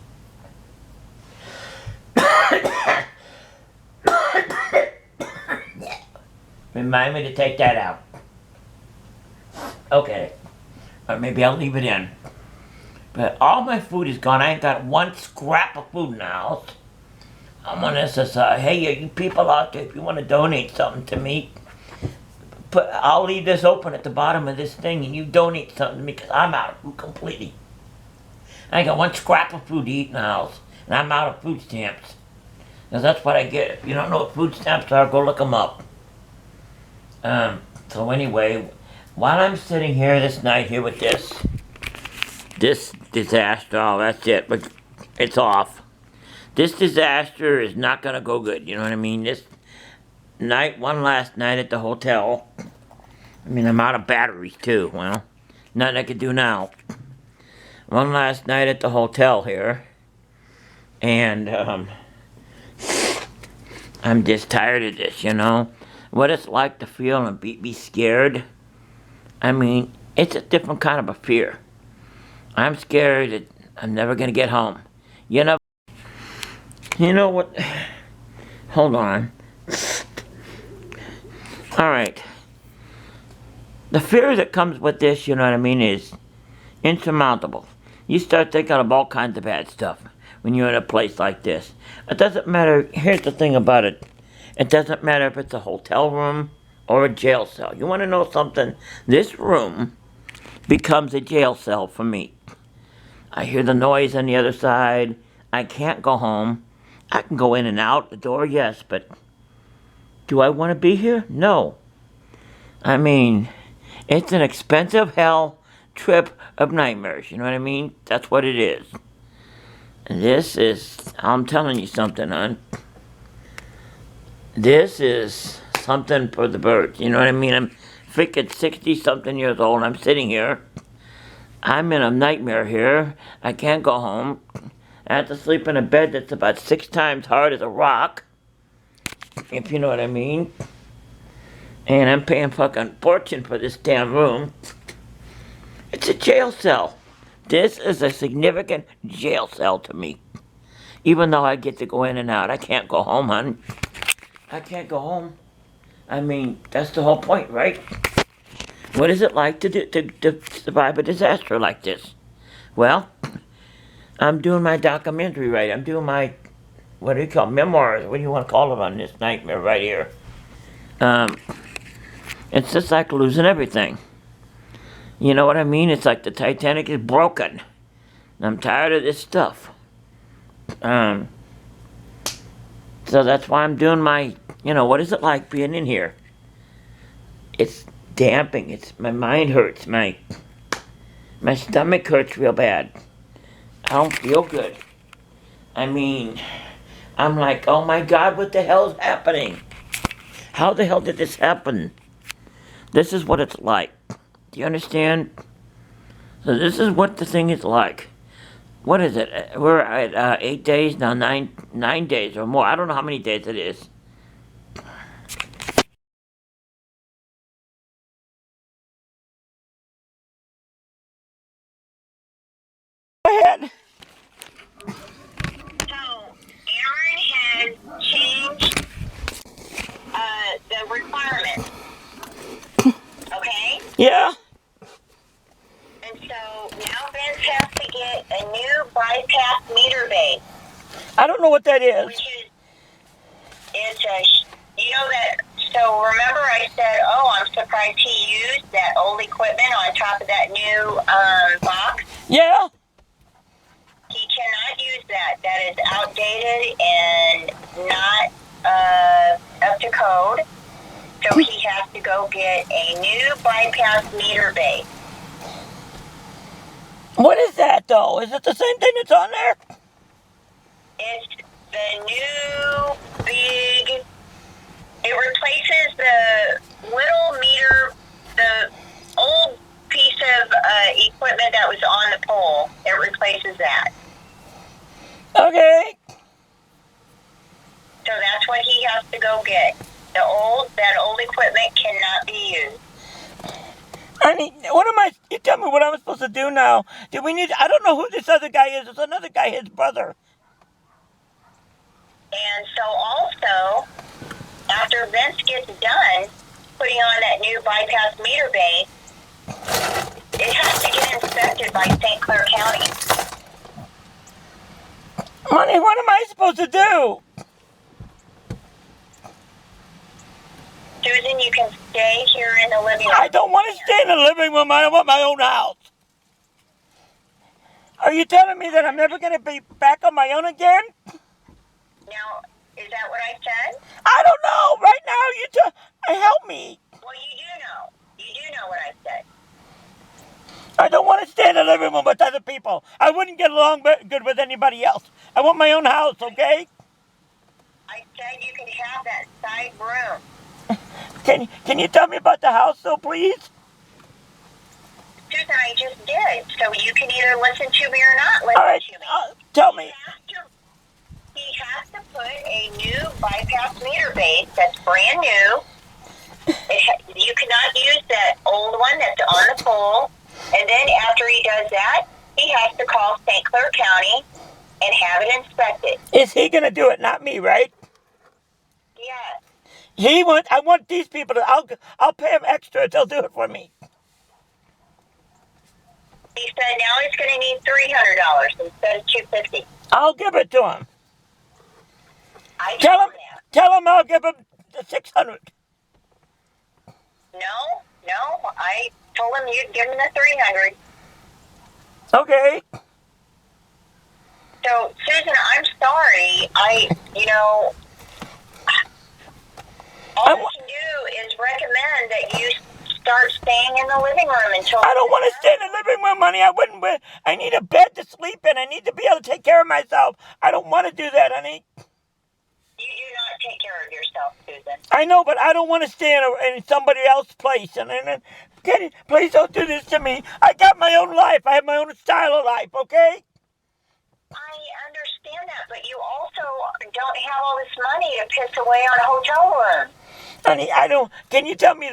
Remind me to take that out. Okay. Or maybe I'll leave it in. But all my food is gone. I ain't got one scrap of food in the house. I'm on SSI. Hey, you people out there, if you want to donate something to me, I'll leave this open at the bottom of this thing and you donate something to me because I'm out of food completely. I ain't got one scrap of food to eat in the house. And I'm out of food stamps. Because that's what I get. If you don't know what food stamps are, go look them up. So anyway, while I'm sitting here this night here with this disaster, oh, that's it, but it's off. This disaster is not gonna go good, you know what I mean? This night, one last night at the hotel, I mean, I'm out of batteries too, well, nothing I can do now. One last night at the hotel here, and I'm just tired of this, you know? What it's like to feel and be scared. I mean, it's a different kind of a fear. I'm scared that I'm never gonna get home. You know what? Hold on. Alright. The fear that comes with this, you know what I mean, is insurmountable. You start thinking of all kinds of bad stuff when you're in a place like this. It doesn't matter. Here's the thing about it. It doesn't matter if it's a hotel room or a jail cell. You want to know something? This room becomes a jail cell for me. I hear the noise on the other side. I can't go home. I can go in and out the door, yes, but do I want to be here? No. I mean, it's an expensive hell trip of nightmares, you know what I mean? That's what it is. And this is, I'm telling you something, hon. This is something for the birds, you know what I mean? I'm freaking 60-something years old, I'm sitting here. I'm in a nightmare here. I can't go home. I have to sleep in a bed that's about 6 times hard as a rock, if you know what I mean. And I'm paying fucking fortune for this damn room. It's a jail cell. This is a significant jail cell to me. Even though I get to go in and out, I can't go home, hon. I can't go home. I mean, that's the whole point, right? What is it like to survive a disaster like this? Well, I'm doing my documentary, right? I'm doing my, what do you call it, memoirs? What do you want to call it on this nightmare right here? It's just like losing everything. You know what I mean? It's like the Titanic is broken. I'm tired of this stuff. So that's why I'm doing my, what is it like being in here? It's damping. My mind hurts. My stomach hurts real bad. I don't feel good. I mean, I'm like, oh my God, what the hell's happening? How the hell did this happen? This is what it's like. Do you understand? So this is what the thing is like. What is it? We're at 8 days now, 9 days or more. I don't know how many days it is. Go ahead. So, Aaron has changed the requirements. Okay? Yeah. And so now Vince has to get a new bypass meter base, I don't know what that is. which is you know that, so remember I said, oh, I'm surprised he used that old equipment on top of that new box? Yeah. He cannot use that. That is outdated and not up to code. So he has to go get a new bypass meter base. What is that though? Is it the same thing that's on there? It's the new big. It replaces the little meter, the old piece of equipment that was on the pole. It replaces that. Okay. So that's what he has to go get. That old equipment cannot be used. I mean, you tell me what I'm supposed to do now. I don't know who this other guy is. It's another guy, his brother. And so also, after Vince gets done putting on that new bypass meter base, it has to get inspected by St. Clair County. Money, what am I supposed to do? Susan, you can stay here in the living room. I don't want to stay in the living room. I want my own house. Are you telling me that I'm never going to be back on my own again? Now, is that what I said? I don't know. Right now, help me. Well, you do know. You do know what I said. I don't want to stay in the living room with other people. I wouldn't get along good with anybody else. I want my own house, okay? I said you can have that side room. Can you tell me about the house, though, please? Susan, I just did. So you can either listen to me or not listen All right, to me. tell me. He has to put a new bypass meter base that's brand new. You cannot use that old one that's on the pole. And then after he does that, he has to call St. Clair County and have it inspected. Is he going to do it, not me, right? Yes. I want these people to, I'll pay them extra. They'll do it for me. He said now he's going to need $300 instead of $250. I'll give it to him. I Tell told him, him. tell him I'll give him the $600. No. I told him you'd give him the $300. Okay. So, Susan, I'm sorry. All I can do is recommend that you start staying in the living room until... I don't want to stay in the living room, honey. I need a bed to sleep in. I need to be able to take care of myself. I don't want to do that, honey. You do not take care of yourself, Susan. I know, but I don't want to stay in somebody else's place. And please don't do this to me. I got my own life. I have my own style of life, okay? I understand that, but you also don't have all this money to piss away on a hotel room. Honey, I don't. Can you tell me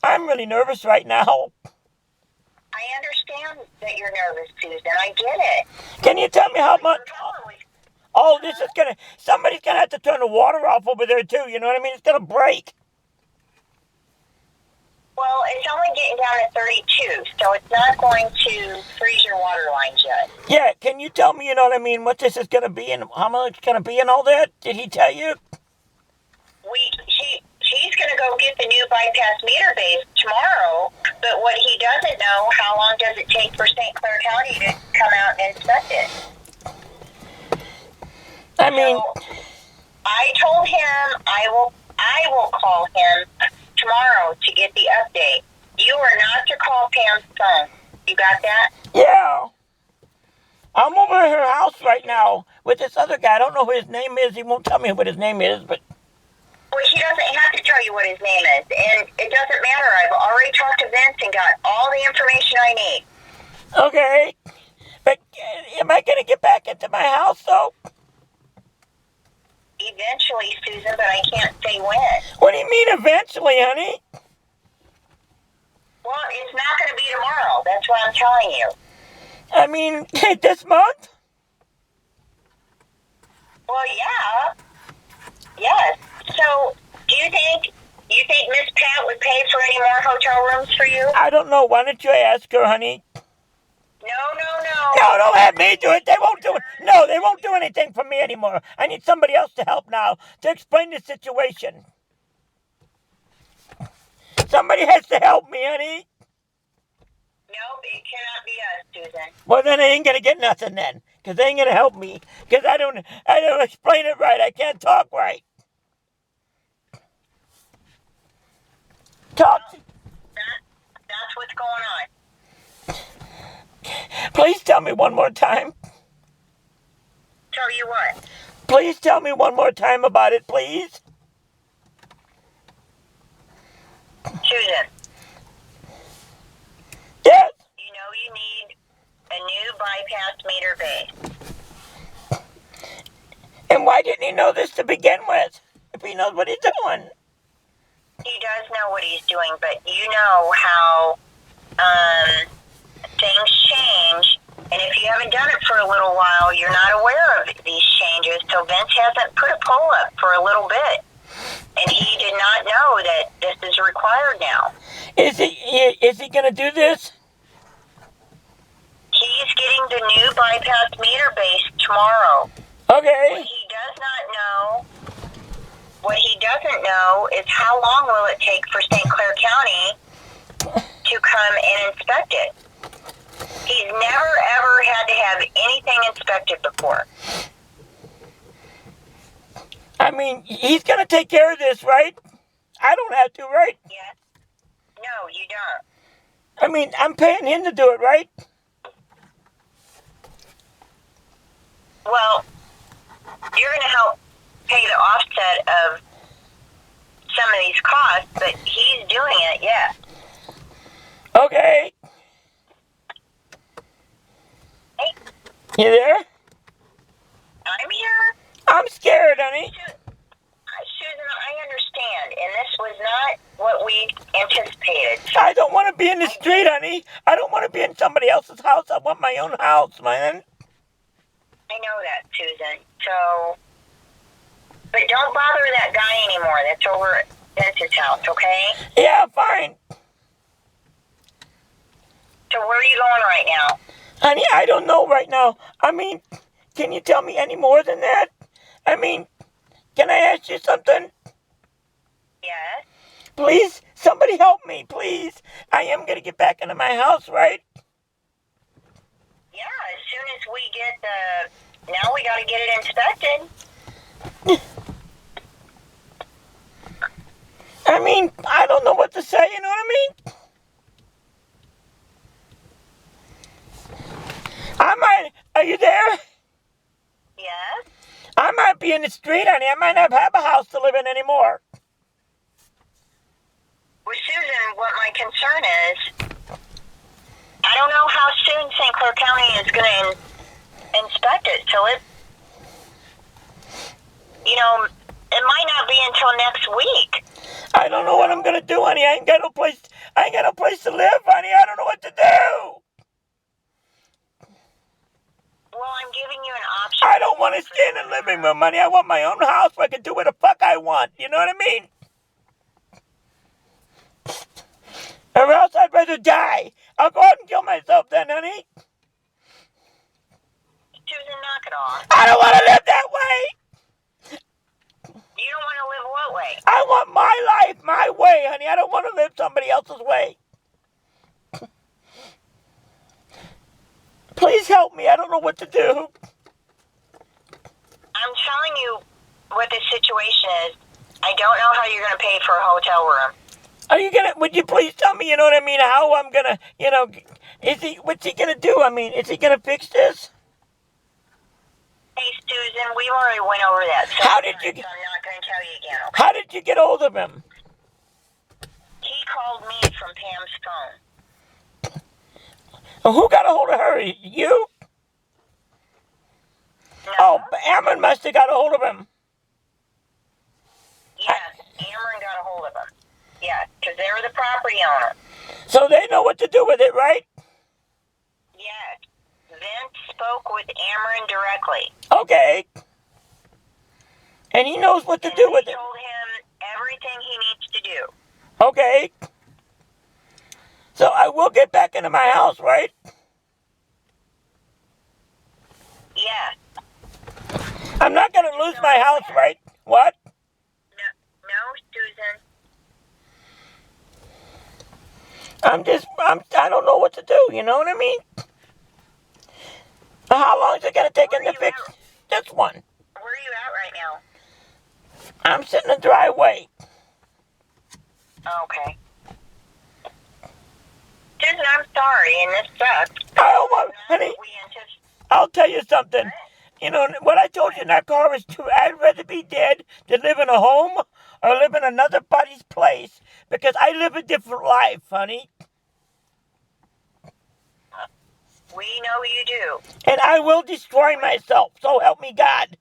I'm really nervous right now. I understand that you're nervous, Susan. I get it. Can you tell me how much? Oh, somebody's gonna have to turn the water off over there too. You know what I mean? It's gonna break. Well, it's only getting down to 32, so it's not going to freeze your water lines yet. Yeah, can you tell me, you know what I mean, what this is gonna be and how much it's gonna be and all that? Did he tell you? He's going to go get the new bypass meter base tomorrow, but what he doesn't know, how long does it take for St. Clair County to come out and inspect it? I mean... So, I told him I will call him tomorrow to get the update. You are not to call Pam's phone. You got that? Yeah. I'm over at her house right now with this other guy. I don't know who his name is. He won't tell me what his name is, but... Well, he doesn't have to tell you what his name is, and it doesn't matter. I've already talked to Vince and got all the information I need. Okay. But am I going to get back into my house, though? Eventually, Susan, but I can't say when. What do you mean eventually, honey? Well, it's not going to be tomorrow. That's what I'm telling you. I mean, this month? Well, yeah. Yes. So, do you think Miss Pat would pay for any more hotel rooms for you? I don't know. Why don't you ask her, honey? No. No, don't have me do it. They won't do it. No, they won't do anything for me anymore. I need somebody else to help now to explain the situation. Somebody has to help me, honey. Nope, it cannot be us, Susan. Well, then I ain't gonna get nothing then, because they ain't gonna help me, because I don't explain it right. I can't talk right. Talk. That's what's going on. Please tell me one more time. Tell you what? Please tell me one more time about it, please. Susan. Yes. You know you need a new bypass meter base. And why didn't he know this to begin with? If he knows what he's doing. He does know what he's doing, but you know how things change, and if you haven't done it for a little while, you're not aware of these changes. So Vince hasn't put a pole up for a little bit, and he did not know that this is required now. Is he gonna do this? He's getting the new bypass meter base tomorrow. Okay. What he doesn't know is how long will it take for St. Clair County to come and inspect it. He's never ever had to have anything inspected before. I mean, he's gonna take care of this, right? I don't have to, right? Yes? No, you don't. I mean, I'm paying him to do it, right? Well, you're going to help pay the offset of some of these costs, but he's doing it, yeah. Okay. Hey, You there? I'm here. I'm scared, honey. Susan, I understand, and this was not what we anticipated. I don't want to be in the street, honey. I don't want to be in somebody else's house. I want my own house, man. I know that, Susan. So, but don't bother that guy anymore. That's over at Vince's house, okay? Yeah, fine. So where are you going right now? Honey, I don't know right now. I mean, can you tell me any more than that? I mean, can I ask you something? Yes? Please, somebody help me, please. I am going to get back into my house, right? Yeah, as soon as we get the... Now we got to get it inspected. I mean, I don't know what to say, you know what I mean? Are you there? Yes? I might be in the street, honey. I might not have a house to live in anymore. Well, Susan, what my concern is, I don't know how soon St. Clair County is going to inspect it. So it might not be until next week. I don't know what I'm gonna do, honey. I ain't got no place to live, honey. I don't know what to do. Well, I'm giving you an option. I don't want to stay in the living room, honey. I want my own house where I can do what the fuck I want. You know what I mean? Or else I'd rather die. I'll go out and kill myself then, honey. Susan, knock it off. I don't want to live that way. You don't want to live what way? I want my life, my way, honey. I don't want to live somebody else's way. Please help me. I don't know what to do. I'm telling you what the situation is. I don't know how you're going to pay for a hotel room. Are you gonna? Would you please tell me? You know what I mean? How I'm gonna? What's he gonna do? I mean, is he gonna fix this? Hey, Susan, we already went over that. So How did you? So I'm not going to tell you again. Okay? How did you get hold of him? He called me from Pam's phone. Who got a hold of her? You? No. Oh, Amron must have got a hold of him. Yes, Amron got a hold of him. Yeah, because they were the property owner. So they know what to do with it, right? Yes. Vince spoke with Amron directly. Okay. And he knows what to do with it. He told him everything he needs to do. Okay. So I will get back into my house, right? Yes. I'm not going to lose my house, right? What? No, Susan. I don't know what to do, you know what I mean? How long is it going to take him to fix this one? Where are you at right now? I'm sitting in the driveway. Okay. Susan, I'm sorry, and this sucks. Honey, I'll tell you something. You know, what I told you in that car is true. I'd rather be dead than live in a home or live in another body's place because I live a different life, honey. We know you do. And I will destroy myself, so help me God.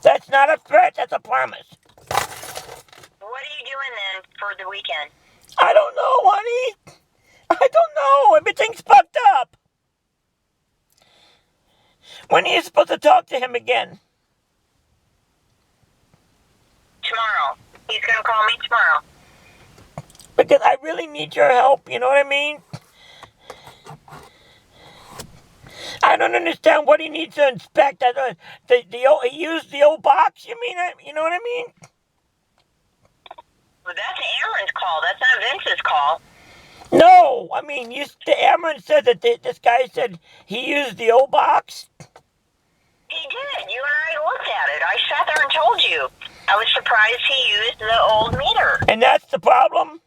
That's not a threat, that's a promise. What are you doing then for the weekend? I don't know, honey. I don't know. Everything's fucked up. When are you supposed to talk to him again? Tomorrow. He's going to call me tomorrow. Because I really need your help, you know what I mean? I don't understand what he needs to inspect. He used the old box, you mean? You know what I mean? Well, that's Amron's call. That's not Vince's call. No, I mean, Amron said that this guy said he used the old box. He did. You and I looked at it. I sat there and told you. I was surprised he used the old meter. And that's the problem?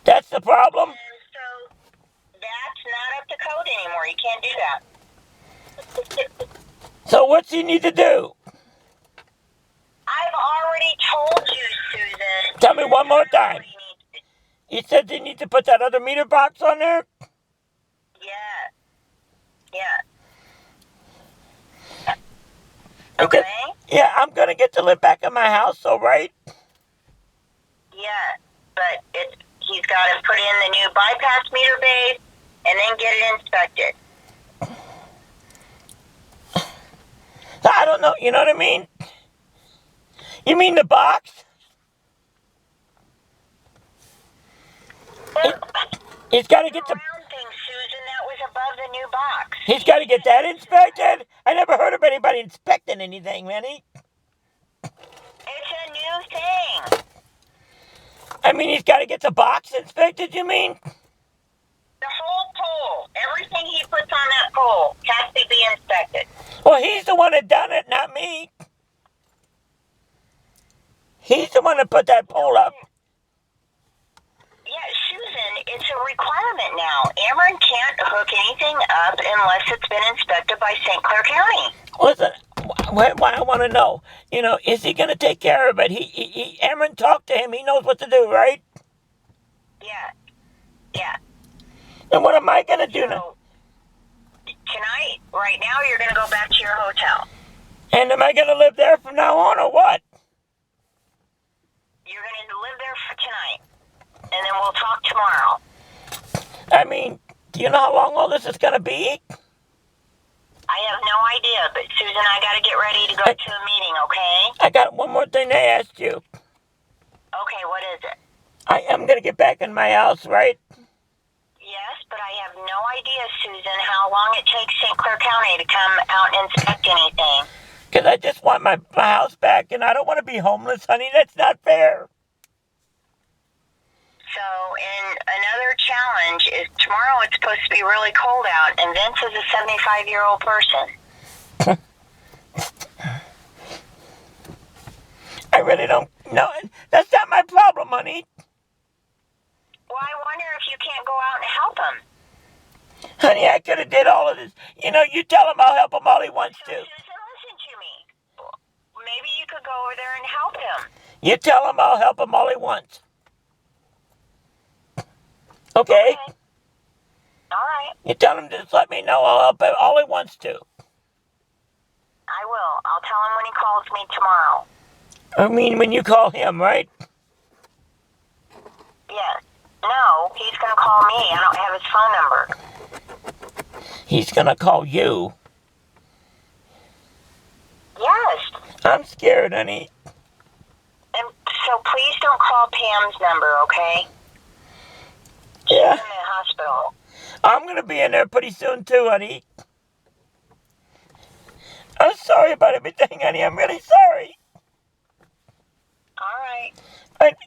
That's the problem? And so that's not up to code anymore. You can't do that. So what's he need to do? I've already told you, Susan. Tell me one more time. What he needs to do. He said they need to put that other meter box on there? Yeah. Yeah. Okay. Okay? Yeah, I'm going to get to live back in my house, so right? Yeah. But he's got to put in the new bypass meter base and then get it inspected. I don't know, you know what I mean? You mean the box? He's got to get the... round thing, Susan, that was above the new box. He's got to get that inspected? I never heard of anybody inspecting anything, Manny. It's a new thing. I mean, he's got to get the box inspected, you mean? The whole pole, everything he puts on that pole has to be inspected. Well, he's the one that done it, not me. He's the one that put that pole up. Yeah, Susan, it's a requirement now. Amron can't hook anything up unless it's been inspected by St. Clair County. Listen, why I want to know, you know, is he going to take care of it? Amron talked to him. He knows what to do, right? Yeah. Yeah. And what am I going to do now? Tonight, right now, you're going to go back to your hotel. And am I going to live there from now on or what? You're going to live there for tonight. And then we'll talk tomorrow. I mean, do you know how long all this is going to be? I have no idea, but Susan, I got to get ready to go to a meeting, okay? I got one more thing to ask you. Okay, what is it? I am going to get back in my house, right? Yes, but I have no idea, Susan, how long it takes St. Clair County to come out and inspect anything. Because I just want my house back, and I don't want to be homeless, honey. That's not fair. So, and another challenge is tomorrow it's supposed to be really cold out, and Vince is a 75-year-old person. I really don't know. That's not my problem, honey. Well, I wonder if you can't go out and help him. Honey, I could have did all of this. You know, you tell him I'll help him all he wants So, to. Susan, listen to me. Maybe you could go over there and help him. You tell him I'll help him all he wants. Okay? All right. You tell him just let me know I'll help him all he wants to. I will. I'll tell him when he calls me tomorrow. I mean, when you call him, right? Yes. No, he's going to call me. I don't have his phone number. He's gonna call you. Yes. I'm scared, honey. And so please don't call Pam's number, okay? Yeah. She's in the hospital. I'm gonna be in there pretty soon too, honey. I'm sorry about everything, honey. I'm really sorry. All right.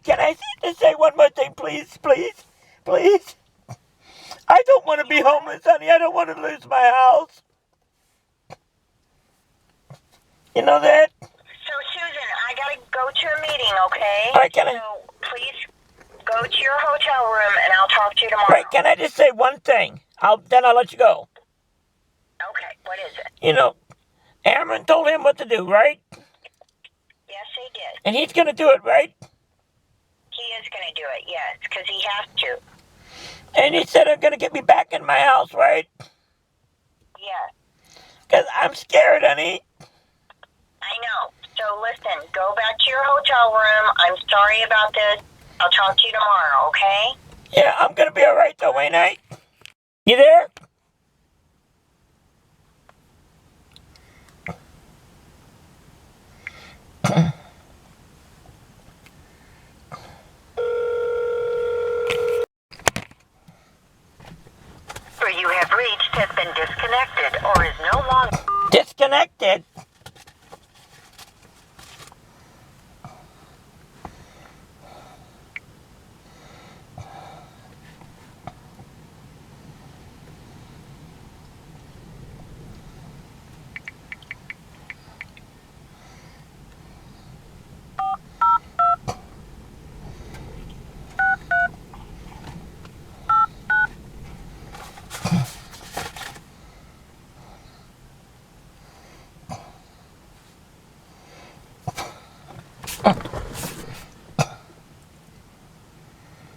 Can I just say one more thing, please? Please? Please? I don't want to be homeless, honey. I don't want to lose my house. You know that? So, Susan, I got to go to a meeting, okay? All right, can I? So, please go to your hotel room, and I'll talk to you tomorrow. Right, can I just say one thing? Then I'll let you go. Okay, what is it? You know, Amron told him what to do, right? Yes, he did. And he's gonna do it, right? He is going to do it, yes, because he has to. And he said I'm gonna get me back in my house, right? Yes, Because I'm scared, honey. I know. So, listen, go back to your hotel room. I'm sorry about this. I'll talk to you tomorrow, okay? Yeah, I'm gonna be alright though, ain't I? You there? You have reached has been disconnected or is no longer Disconnected?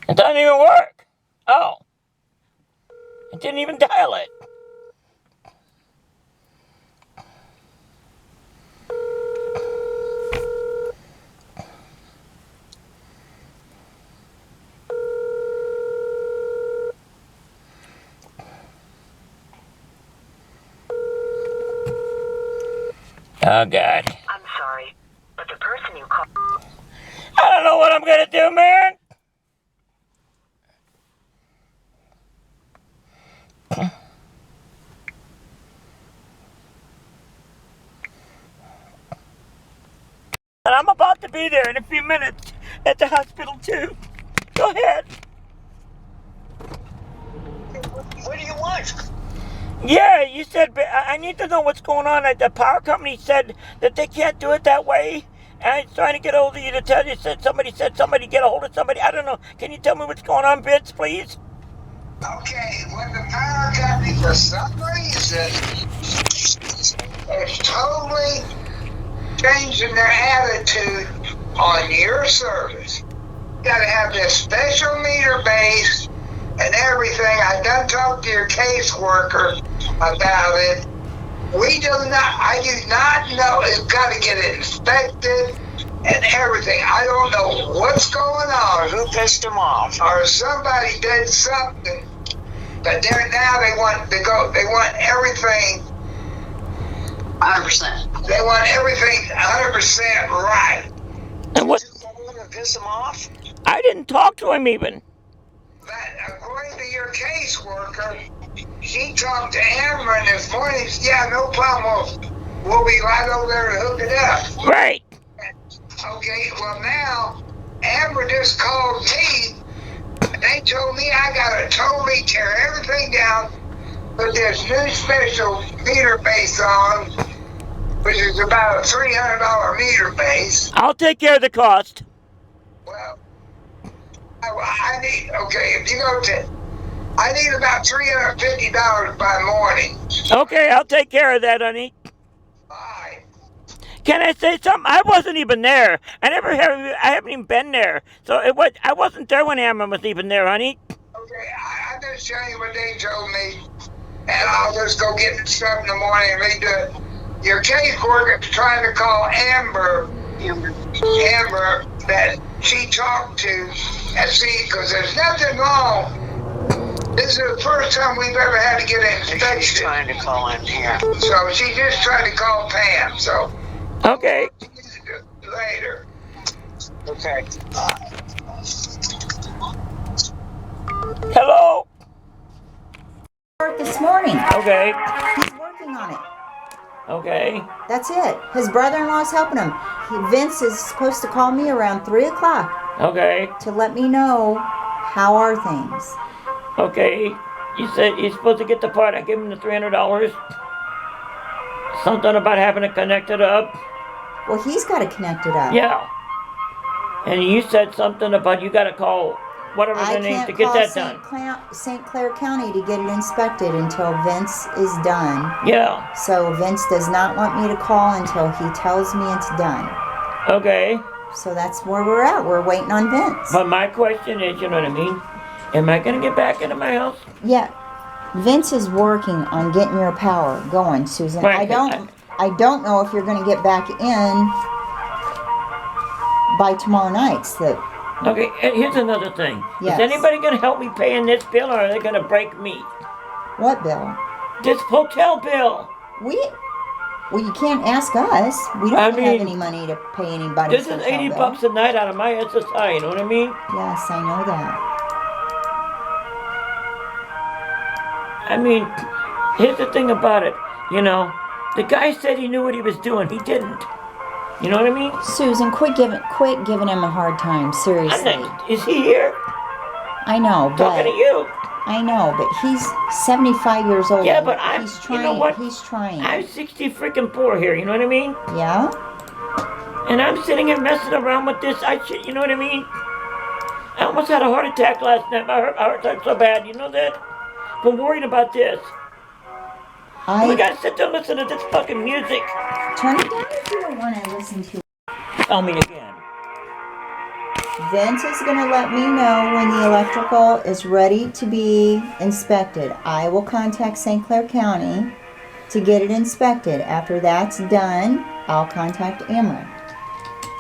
It doesn't even work. Oh. It didn't even dial it. Oh, God. I'm sorry, but the person you called. I don't know what I'm gonna do, man. And I'm about to be there in a few minutes at the hospital, too. Go ahead. What do you want? Yeah, you said, but I need to know what's going on. The power company said that they can't do it that way. And I was trying to get a hold of you to tell you. Somebody said somebody get a hold of somebody. I don't know. Can you tell me what's going on, Vince, please? Okay, when the power company, for some reason, is totally changing their attitude on your service. You gotta have this special meter base and everything. I done talked to your caseworker about it. I do not know. It's gotta get inspected and everything. I don't know what's going on. Who pissed him off? Or somebody did something. But now they want to go. They want everything 100%. They want everything 100% right. And what? Did you call him and piss him off? I didn't talk to him even. But according to your caseworker, she talked to Amron this morning. She said, yeah, no problem. We'll be right over there to hook it up. Right. Okay, well now, Amron just called me. And they told me I gotta totally tear everything down, put this new special meter base on, which is about a $300 meter base. I'll take care of the cost. Well, I need, okay, if you go to, I need about $350 by morning. Okay, I'll take care of that, honey. Bye. Can I say something? I wasn't even there. I haven't even been there. So I wasn't there when Amber was even there, honey. Okay, I'm just telling you what they told me, and I'll just go get the stuff in the morning and redo it. Your caseworker is trying to call Amber, that she talked to, and see, because there's nothing wrong. This is the first time we've ever had to get an inspection. She's trying to call in here. So she just tried to call Pam, so. Okay. Later. Okay. Hello. Work this morning. Okay. He's working on it. Okay. That's it. His brother-in-law's helping him. Vince is supposed to call me around 3 o'clock Okay. to let me know how are things. Okay. You said you're supposed to get the part. I gave him the $300. Something about having it connected up. Well, he's got to connect it up. Yeah. And you said something about you got to call whatever I the name can't to get call that done. St. Clair County to get it inspected until Vince is done. Yeah. So Vince does not want me to call until he tells me it's done. Okay. So that's where we're at. We're waiting on Vince. But my question is, you know what I mean? Am I going to get back into my house? Yeah. Vince is working on getting your power going, Susan. Right. I don't know if you're going to get back in by tomorrow night. Okay, and here's another thing. Yes. Is anybody going to help me paying this bill, or are they going to break me? What bill? This hotel bill. Well, you can't ask us. We don't have any money to pay anybody. This is $80 a night out of my SSI, you know what I mean? Yes, I know that. I mean, here's the thing about it, you know. The guy said he knew what he was doing. He didn't. You know what I mean? Susan, quit giving him a hard time. Seriously. Is he here? I know, but Talking to you. I know, but he's 75 years old. Yeah, but he's trying. You know what? He's trying. I'm 60 freaking poor here. You know what I mean? Yeah. And I'm sitting here messing around with this. You know what I mean? I almost had a heart attack last night. My heart attack's so bad. You know that? I'm worried about this. We gotta sit there and listen to this fucking music. Turn it down if you don't want to listen to it. Tell me again. Vince is going to let me know when the electrical is ready to be inspected. I will contact St. Clair County to get it inspected. After that's done, I'll contact Ameren.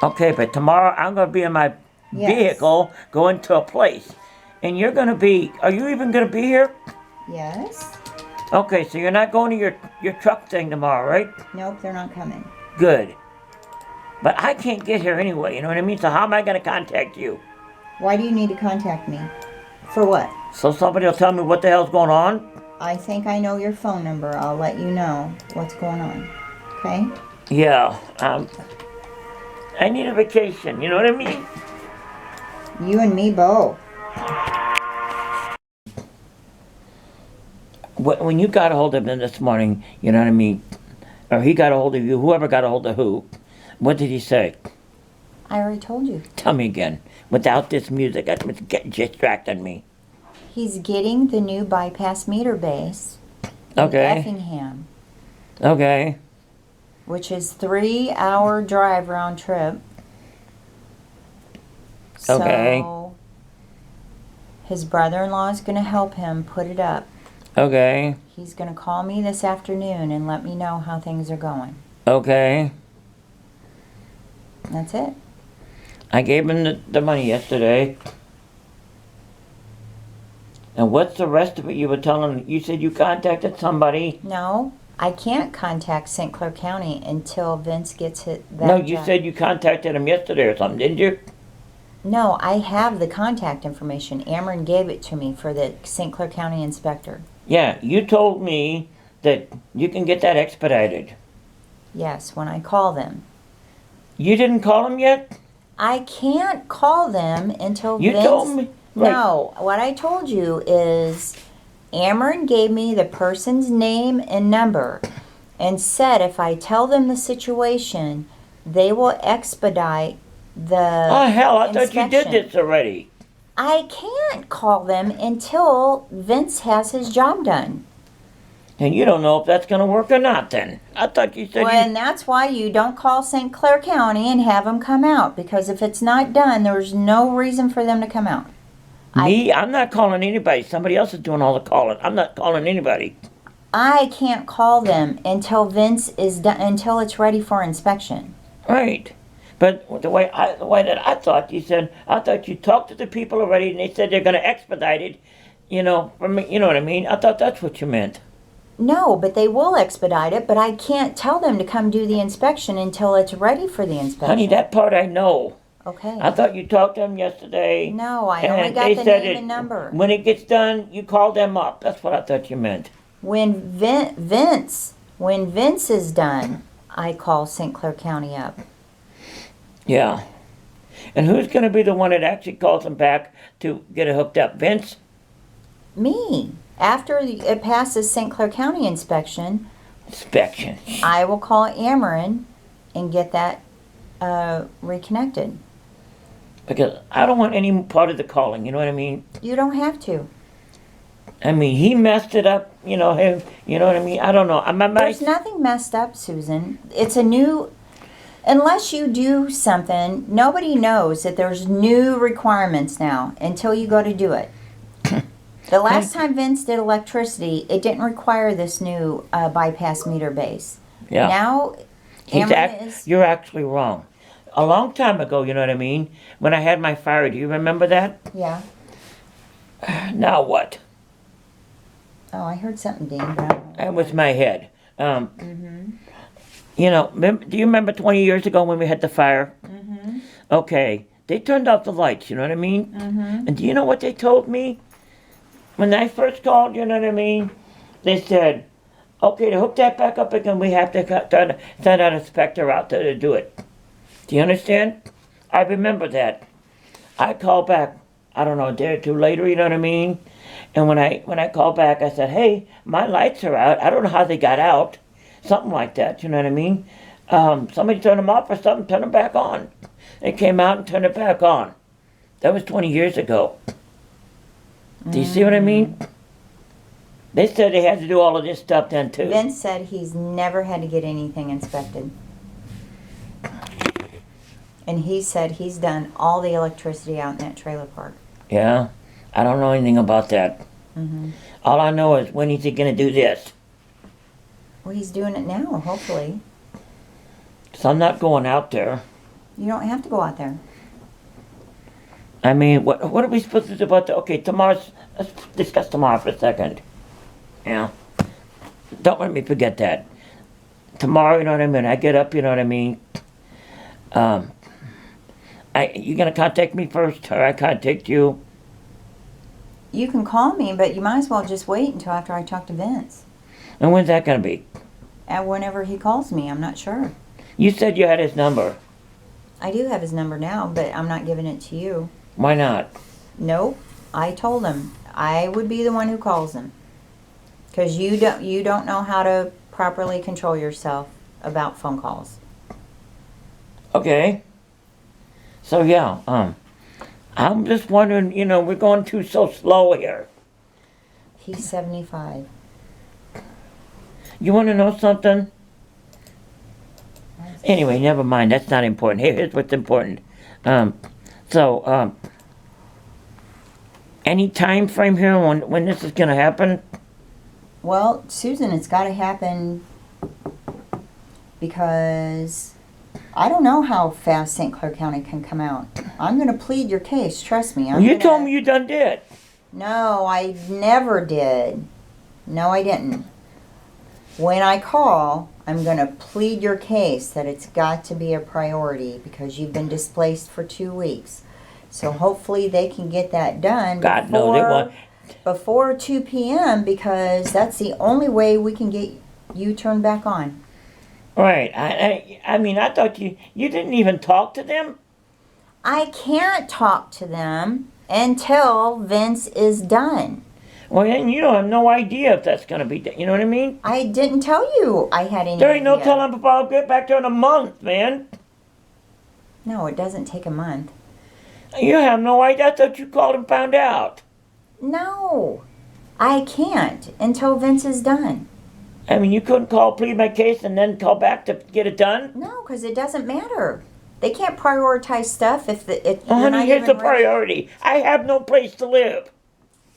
Okay, but tomorrow I'm gonna be in my vehicle going to a place. And you're gonna be, are you even gonna be here? Yes. Okay, so you're not going to your truck thing tomorrow, right? Nope, they're not coming. Good. But I can't get here anyway, you know what I mean? So how am I going to contact you? Why do you need to contact me? For what? So somebody will tell me what the hell's going on? I think I know your phone number. I'll let you know what's going on. Okay? Yeah. I need a vacation, you know what I mean? You and me both. When you got a hold of him this morning, you know what I mean? Or he got a hold of you, whoever got a hold of who, what did he say? I already told you. Tell me again. Without this music, that's what's distracting me. He's getting the new bypass meter base in Okay. Effingham, Okay. which is 3-hour drive round trip. Okay. So his brother-in-law is going to help him put it up. Okay. He's going to call me this afternoon and let me know how things are going. Okay. That's it. I gave him the money yesterday. And what's the rest of it you were telling? You said you contacted somebody. No, I can't contact St. Clair County until Vince gets it. No, you said you contacted him yesterday or something, didn't you? No, I have the contact information. Ameren gave it to me for the St. Clair County inspector. Yeah, you told me that you can get that expedited. Yes, when I call them. You didn't call him yet? I can't call them until You Vince... told me. Right. No, what I told you is Ameren gave me the person's name and number. and said if I tell them the situation, they will expedite the Oh, hell, I thought you inspection. did this already. I can't call them until Vince has his job done. And you don't know if that's going to work or not then. I thought you said Well, and that's why you don't call St. Clair County and have them come out, because if it's not done, there's no reason for them to come out. I'm not calling anybody. Somebody else is doing all the calling. I'm not calling anybody. I can't call them until Vince is done, until it's ready for inspection. Right. But the way that I thought, I thought you talked to the people already and they said they're going to expedite it, you know what I mean? I thought that's what you meant. No, but they will expedite it, but I can't tell them to come do the inspection until it's ready for the inspection. Honey, that part I know. Okay. I thought you talked to them yesterday. No, I only and got they the said name and number. When it gets done, you call them up. That's what I thought you meant. When Vince is done, I call St. Clair County up. Yeah. And who's going to be the one that actually calls them back to get it hooked up? Vince? Me. After it passes St. Clair County inspection, I will call Ameren and get that reconnected. Because I don't want any part of the calling, you know what I mean? You don't have to. I mean, he messed it up, you know, him, you know what I mean? I don't know. There's nothing messed up, Susan. It's a new, unless you do something, nobody knows that there's new requirements now until you go to do it. The last time Vince did electricity, it didn't require this new bypass meter base. Yeah. Now, You're actually wrong. A long time ago, you know what I mean? When I had my fire, do you remember that? Yeah. Now what? Oh, I heard something ding. That was my head. You know, do you remember 20 years ago when we had the fire? Mm-hmm. Okay, they turned off the lights, you know what I mean? Mm-hmm. And do you know what they told me? When I first called, you know what I mean? They said, okay, to hook that back up again, we have to send an inspector out there to do it. Do you understand? I remember that. I called back, I don't know, a day or two later, you know what I mean? And when I called back, I said, hey, my lights are out. I don't know how they got out. Something like that, you know what I mean? Somebody turned them off or something, turned them back on. They came out and turned it back on. That was 20 years ago. Do you see what I mean? They said they had to do all of this stuff then, too. Vince said he's never had to get anything inspected. And he said he's done all the electricity out in that trailer park. Yeah, I don't know anything about that. Mm-hmm. All I know is when is he going to do this? Well, he's doing it now, hopefully. So I'm not going out there. You don't have to go out there. I mean, what are we supposed to do about the... Okay, let's discuss tomorrow for a second. Yeah. Don't let me forget that. Tomorrow, you know what I mean? I get up, you know what I mean? You going to contact me first, or I contact you? You can call me, but you might as well just wait until after I talk to Vince. And when's that going to be? And whenever he calls me, I'm not sure. You said you had his number. I do have his number now, but I'm not giving it to you. Why not? Nope. I told him I would be the one who calls him. Because you don't know how to properly control yourself about phone calls. Okay. So yeah, I'm just wondering, you know, we're going too so slow here. He's 75. You want to know something? Anyway, never mind. That's not important. Here's what's important. Any time frame here when this is going to happen? Well, Susan, it's got to happen because I don't know how fast St. Clair County can come out. I'm going to plead your case. Trust me. You told me you done did. No, I never did. No, I didn't. When I call, I'm going to plead your case that it's got to be a priority because you've been displaced for 2 weeks. So hopefully they can get that done before 2 p.m. because that's the only way we can get you turned back on. Right. I mean, I thought you didn't even talk to them? I can't talk to them until Vince is done. Well, and you don't have no idea if that's gonna be, you know what I mean? I didn't tell you I had any There ain't no idea. telling if I'll get back there in a month, man. No, it doesn't take a month. You have no idea. I thought you called and found out. No, I can't until Vince is done. I mean, you couldn't call, plead my case, and then call back to get it done? No, because it doesn't matter. They can't prioritize stuff if you're Honey, not here's even the ready. priority. I have no place to live.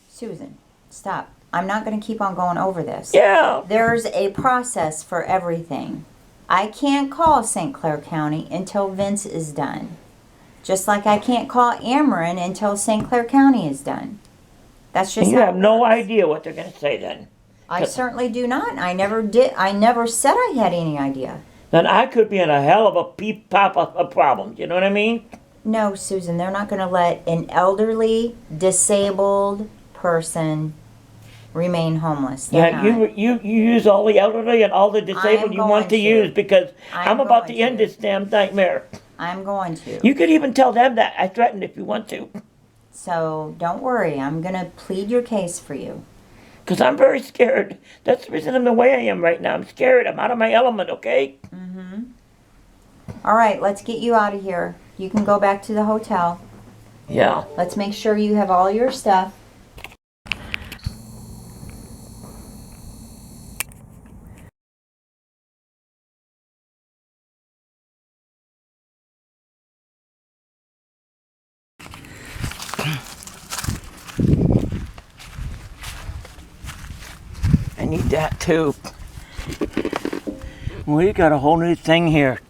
Susan, stop. I'm not going to keep on going over this. Yeah. There's a process for everything. I can't call St. Clair County until Vince is done. Just like I can't call Ameren until St. Clair County is done. That's just And you how have it no works. idea what they're going to say then. I certainly do not. And I never did. I never said I had any idea. Then I could be in a hell of a pop of problems. You know what I mean? No, Susan, they're not going to let an elderly, disabled person remain homeless. They're Yeah, not. you use all the elderly and all the disabled I'm you want going to to. use because I'm about to going end to. this damn nightmare. I'm going to. You could even tell them that. I threatened if you want to. So don't worry. I'm going to plead your case for you. Because I'm very scared. That's the reason I'm the way I am right now. I'm scared. I'm out of my element, okay? All right, let's get you out of here. You can go back to the hotel. Yeah. Let's make sure you have all your stuff. I need that too. We got a whole new thing here.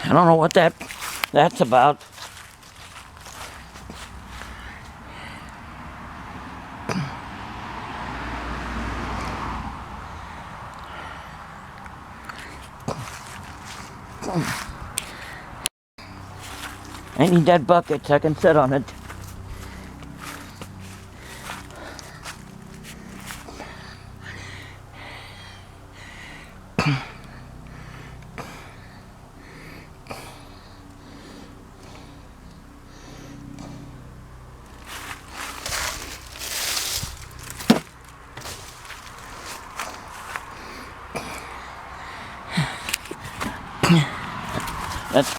I don't know what that's about. I need that bucket so I can sit on it. That's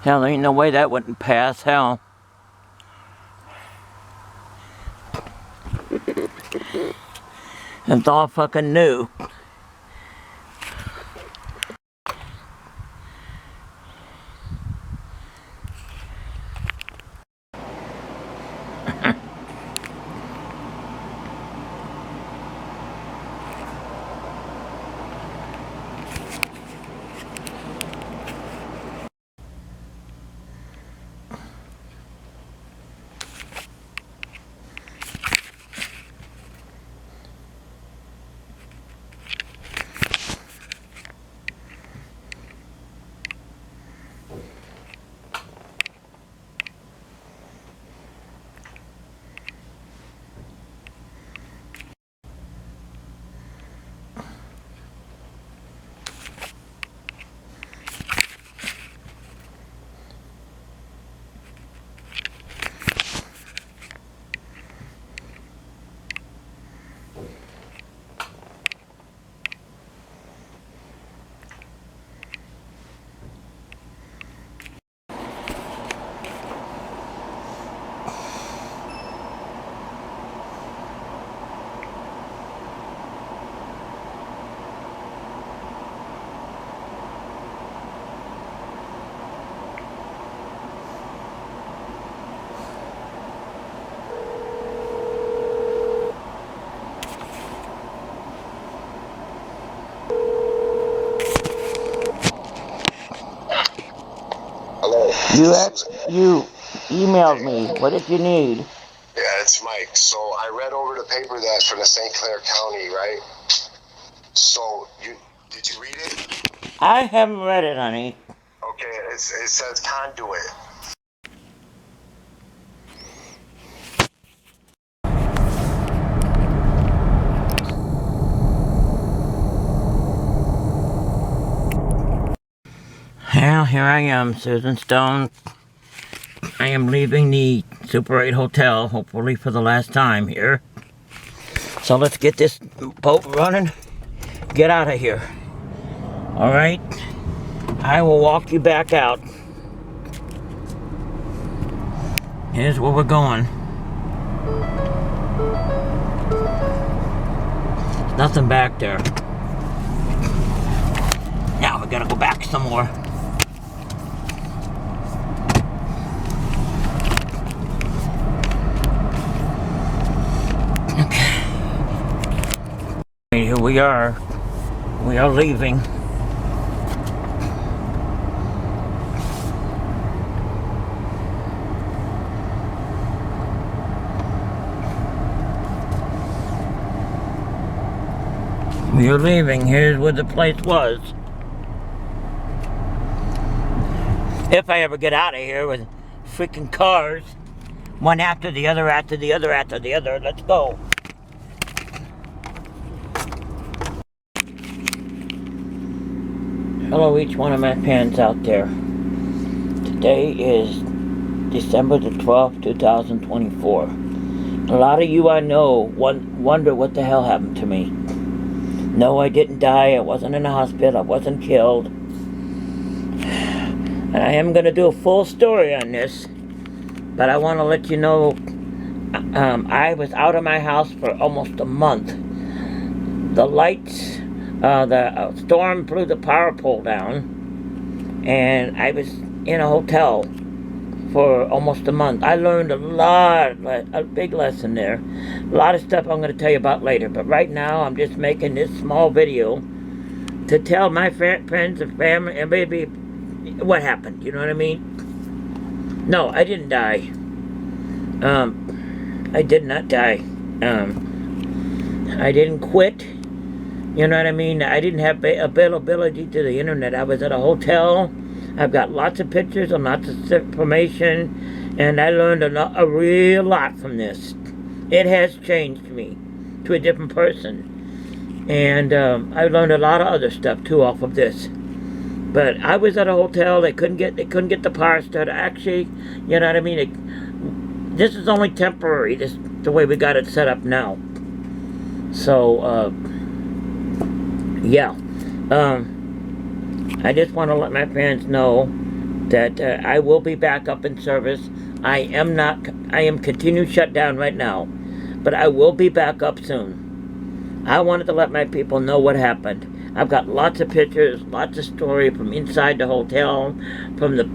hell, there ain't no way that wouldn't pass, hell. It's all fucking new. You emailed me. What did you need? Yeah, it's Mike. So I read over the paper that's from the St. Clair County, right? So did you read it? I haven't read it, honey. Okay, it says conduit. Well, here I am, Susan Stone. I am leaving the Super 8 Hotel, hopefully for the last time here. So let's get this boat running. Get out of here. All right? I will walk you back out. Here's where we're going. There's nothing back there. Now we gotta go back some more. Okay. Here we are. We are leaving. We are leaving. Here's where the place was. If I ever get out of here with freaking cars, one after the other, after the other, after the other. Let's go. Hello, each one of my fans out there. Today is December the 12th, 2024. A lot of you I know wonder what the hell happened to me. No, I didn't die. I wasn't in the hospital. I wasn't killed. And I am going to do a full story on this. But I want to let you know, I was out of my house for almost a month. The lights, the storm blew the power pole down. And I was in a hotel for almost a month. I learned a big lesson there. A lot of stuff I'm going to tell you about later. But right now, I'm just making this small video to tell my friends and family and maybe what happened. You know what I mean? No, I didn't die. I did not die. I didn't quit. You know what I mean? I didn't have availability to the internet. I was at a hotel. I've got lots of pictures and lots of information, and I learned a real lot from this. It has changed me to a different person. And I learned a lot of other stuff too off of this. But I was at a hotel. They couldn't get the power started. Actually, you know what I mean. This is only temporary. This the way we got it set up now. So yeah. I just want to let my fans know that I will be back up in service. I am continued shut down right now, but I will be back up soon. I wanted to let my people know what happened. I've got lots of pictures, lots of story from inside the hotel, from the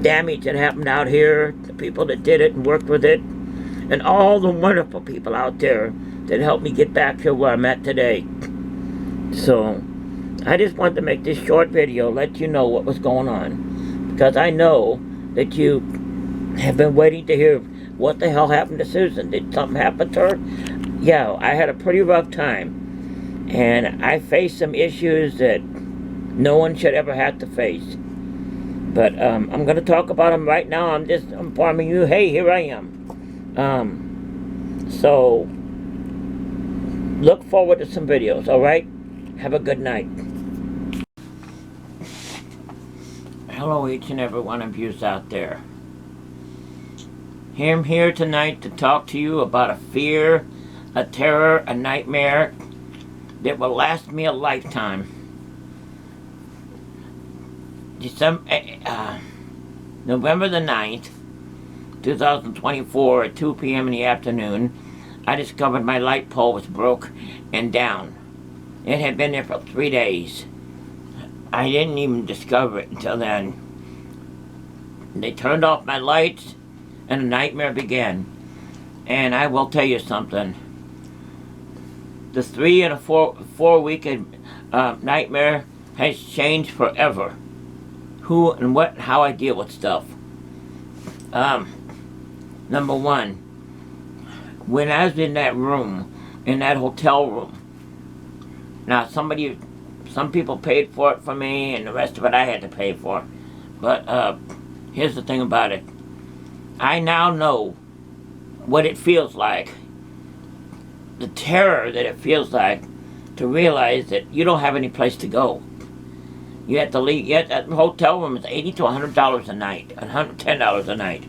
damage that happened out here, the people that did it and worked with it, and all the wonderful people out there that helped me get back to where I'm at today. So I just wanted to make this short video, let you know what was going on. Because I know that you have been waiting to hear what the hell happened to Susan. Did something happen to her? Yeah, I had a pretty rough time. And I faced some issues that no one should ever have to face. But I'm going to talk about them right now. I'm just informing you, hey, here I am. So look forward to some videos, all right? Have a good night. Hello, each and every one of you out there. I'm here tonight to talk to you about a fear, a terror, a nightmare that will last me a lifetime. November the 9th, 2024 at 2 p.m. in the afternoon, I discovered my light pole was broke and down. It had been there for 3 days. I didn't even discover it until then. They turned off my lights and a nightmare began. And I will tell you something. The 3 and a 4 week nightmare has changed forever. Who and what, how I deal with stuff. Number one, when I was in that room, in that hotel room, now some people paid for it for me, and the rest of it I had to pay for. But here's the thing about it. I now know what it feels like, the terror that it feels like to realize that you don't have any place to go. You have to leave. Yet that hotel room is $80 to $100 a night, $110 a night,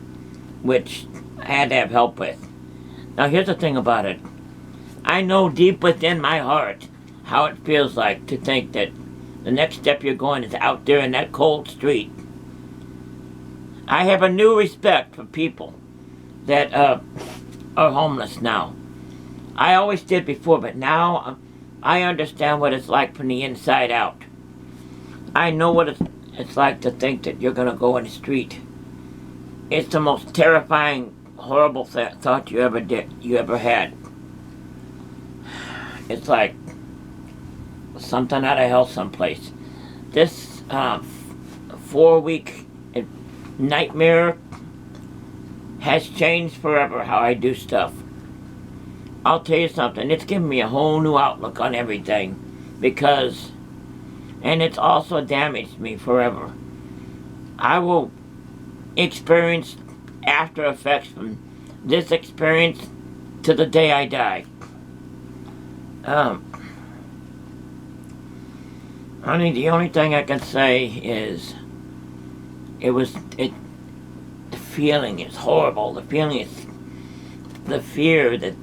which I had to have help with. Now here's the thing about it. I know deep within my heart how it feels like to think that the next step you're going is out there in that cold street. I have a new respect for people that are homeless now. I always did before, but now I understand what it's like from the inside out. I know what it's like to think that you're going to go in the street. It's the most terrifying, horrible thought you ever had. It's like something out of hell someplace. This 4-week nightmare has changed forever how I do stuff. I'll tell you something, it's given me a whole new outlook on everything, because, and it's also damaged me forever. I will experience after effects from this experience to the day I die. Honey, the only thing I can say is the feeling is horrible. The feeling is the fear, that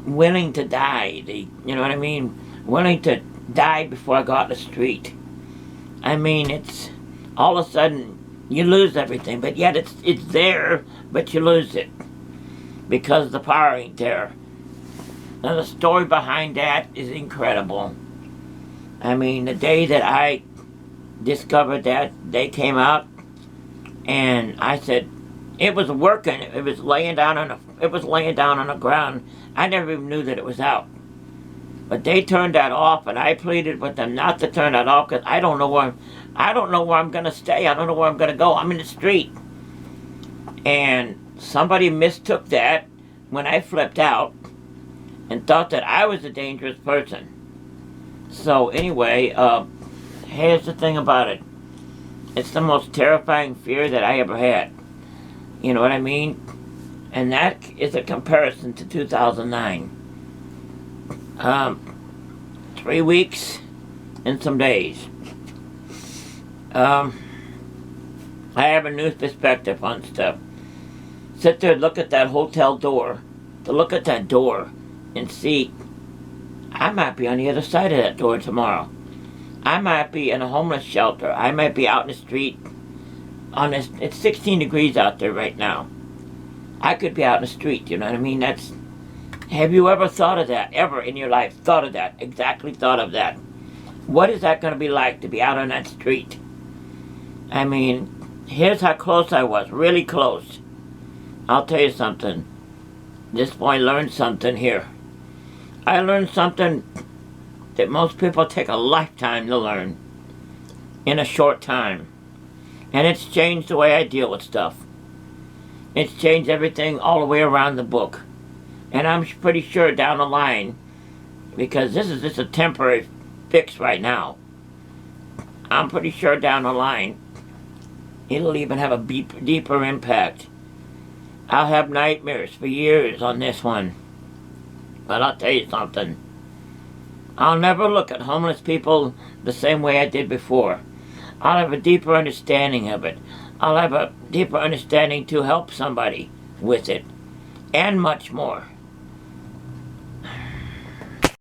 willing to die, you know what I mean? Willing to die before I go out the street. I mean, it's all of a sudden you lose everything, but yet it's there, but you lose it because the power ain't there. Now the story behind that is incredible. I mean, the day that I discovered that, they came out, and I said, it was working. It was laying down on the ground. I never even knew that it was out. But they turned that off, and I pleaded with them not to turn that off, because I don't know where I'm going to stay. I don't know where I'm going to go. I'm in the street. And somebody mistook that when I flipped out and thought that I was a dangerous person. So anyway, here's the thing about it. It's the most terrifying fear that I ever had. You know what I mean? And that is a comparison to 2009. 3 weeks and some days. I have a new perspective on stuff. Sit there and look at that hotel door. To look at that door and see, I might be on the other side of that door tomorrow. I might be in a homeless shelter. I might be out in the street. It's 16 degrees out there right now. I could be out in the street, you know what I mean? Have you ever thought of that? Ever in your life thought of that? Exactly thought of that? What is that going to be like to be out on that street? I mean, here's how close I was. Really close. I'll tell you something. This boy learned something here. I learned something that most people take a lifetime to learn in a short time. And it's changed the way I deal with stuff. It's changed everything all the way around the book. And I'm pretty sure down the line, because this is just a temporary fix right now, I'm pretty sure down the line, it'll even have a deeper impact. I'll have nightmares for years on this one. But I'll tell you something. I'll never look at homeless people the same way I did before. I'll have a deeper understanding of it. I'll have a deeper understanding to help somebody with it. And much more.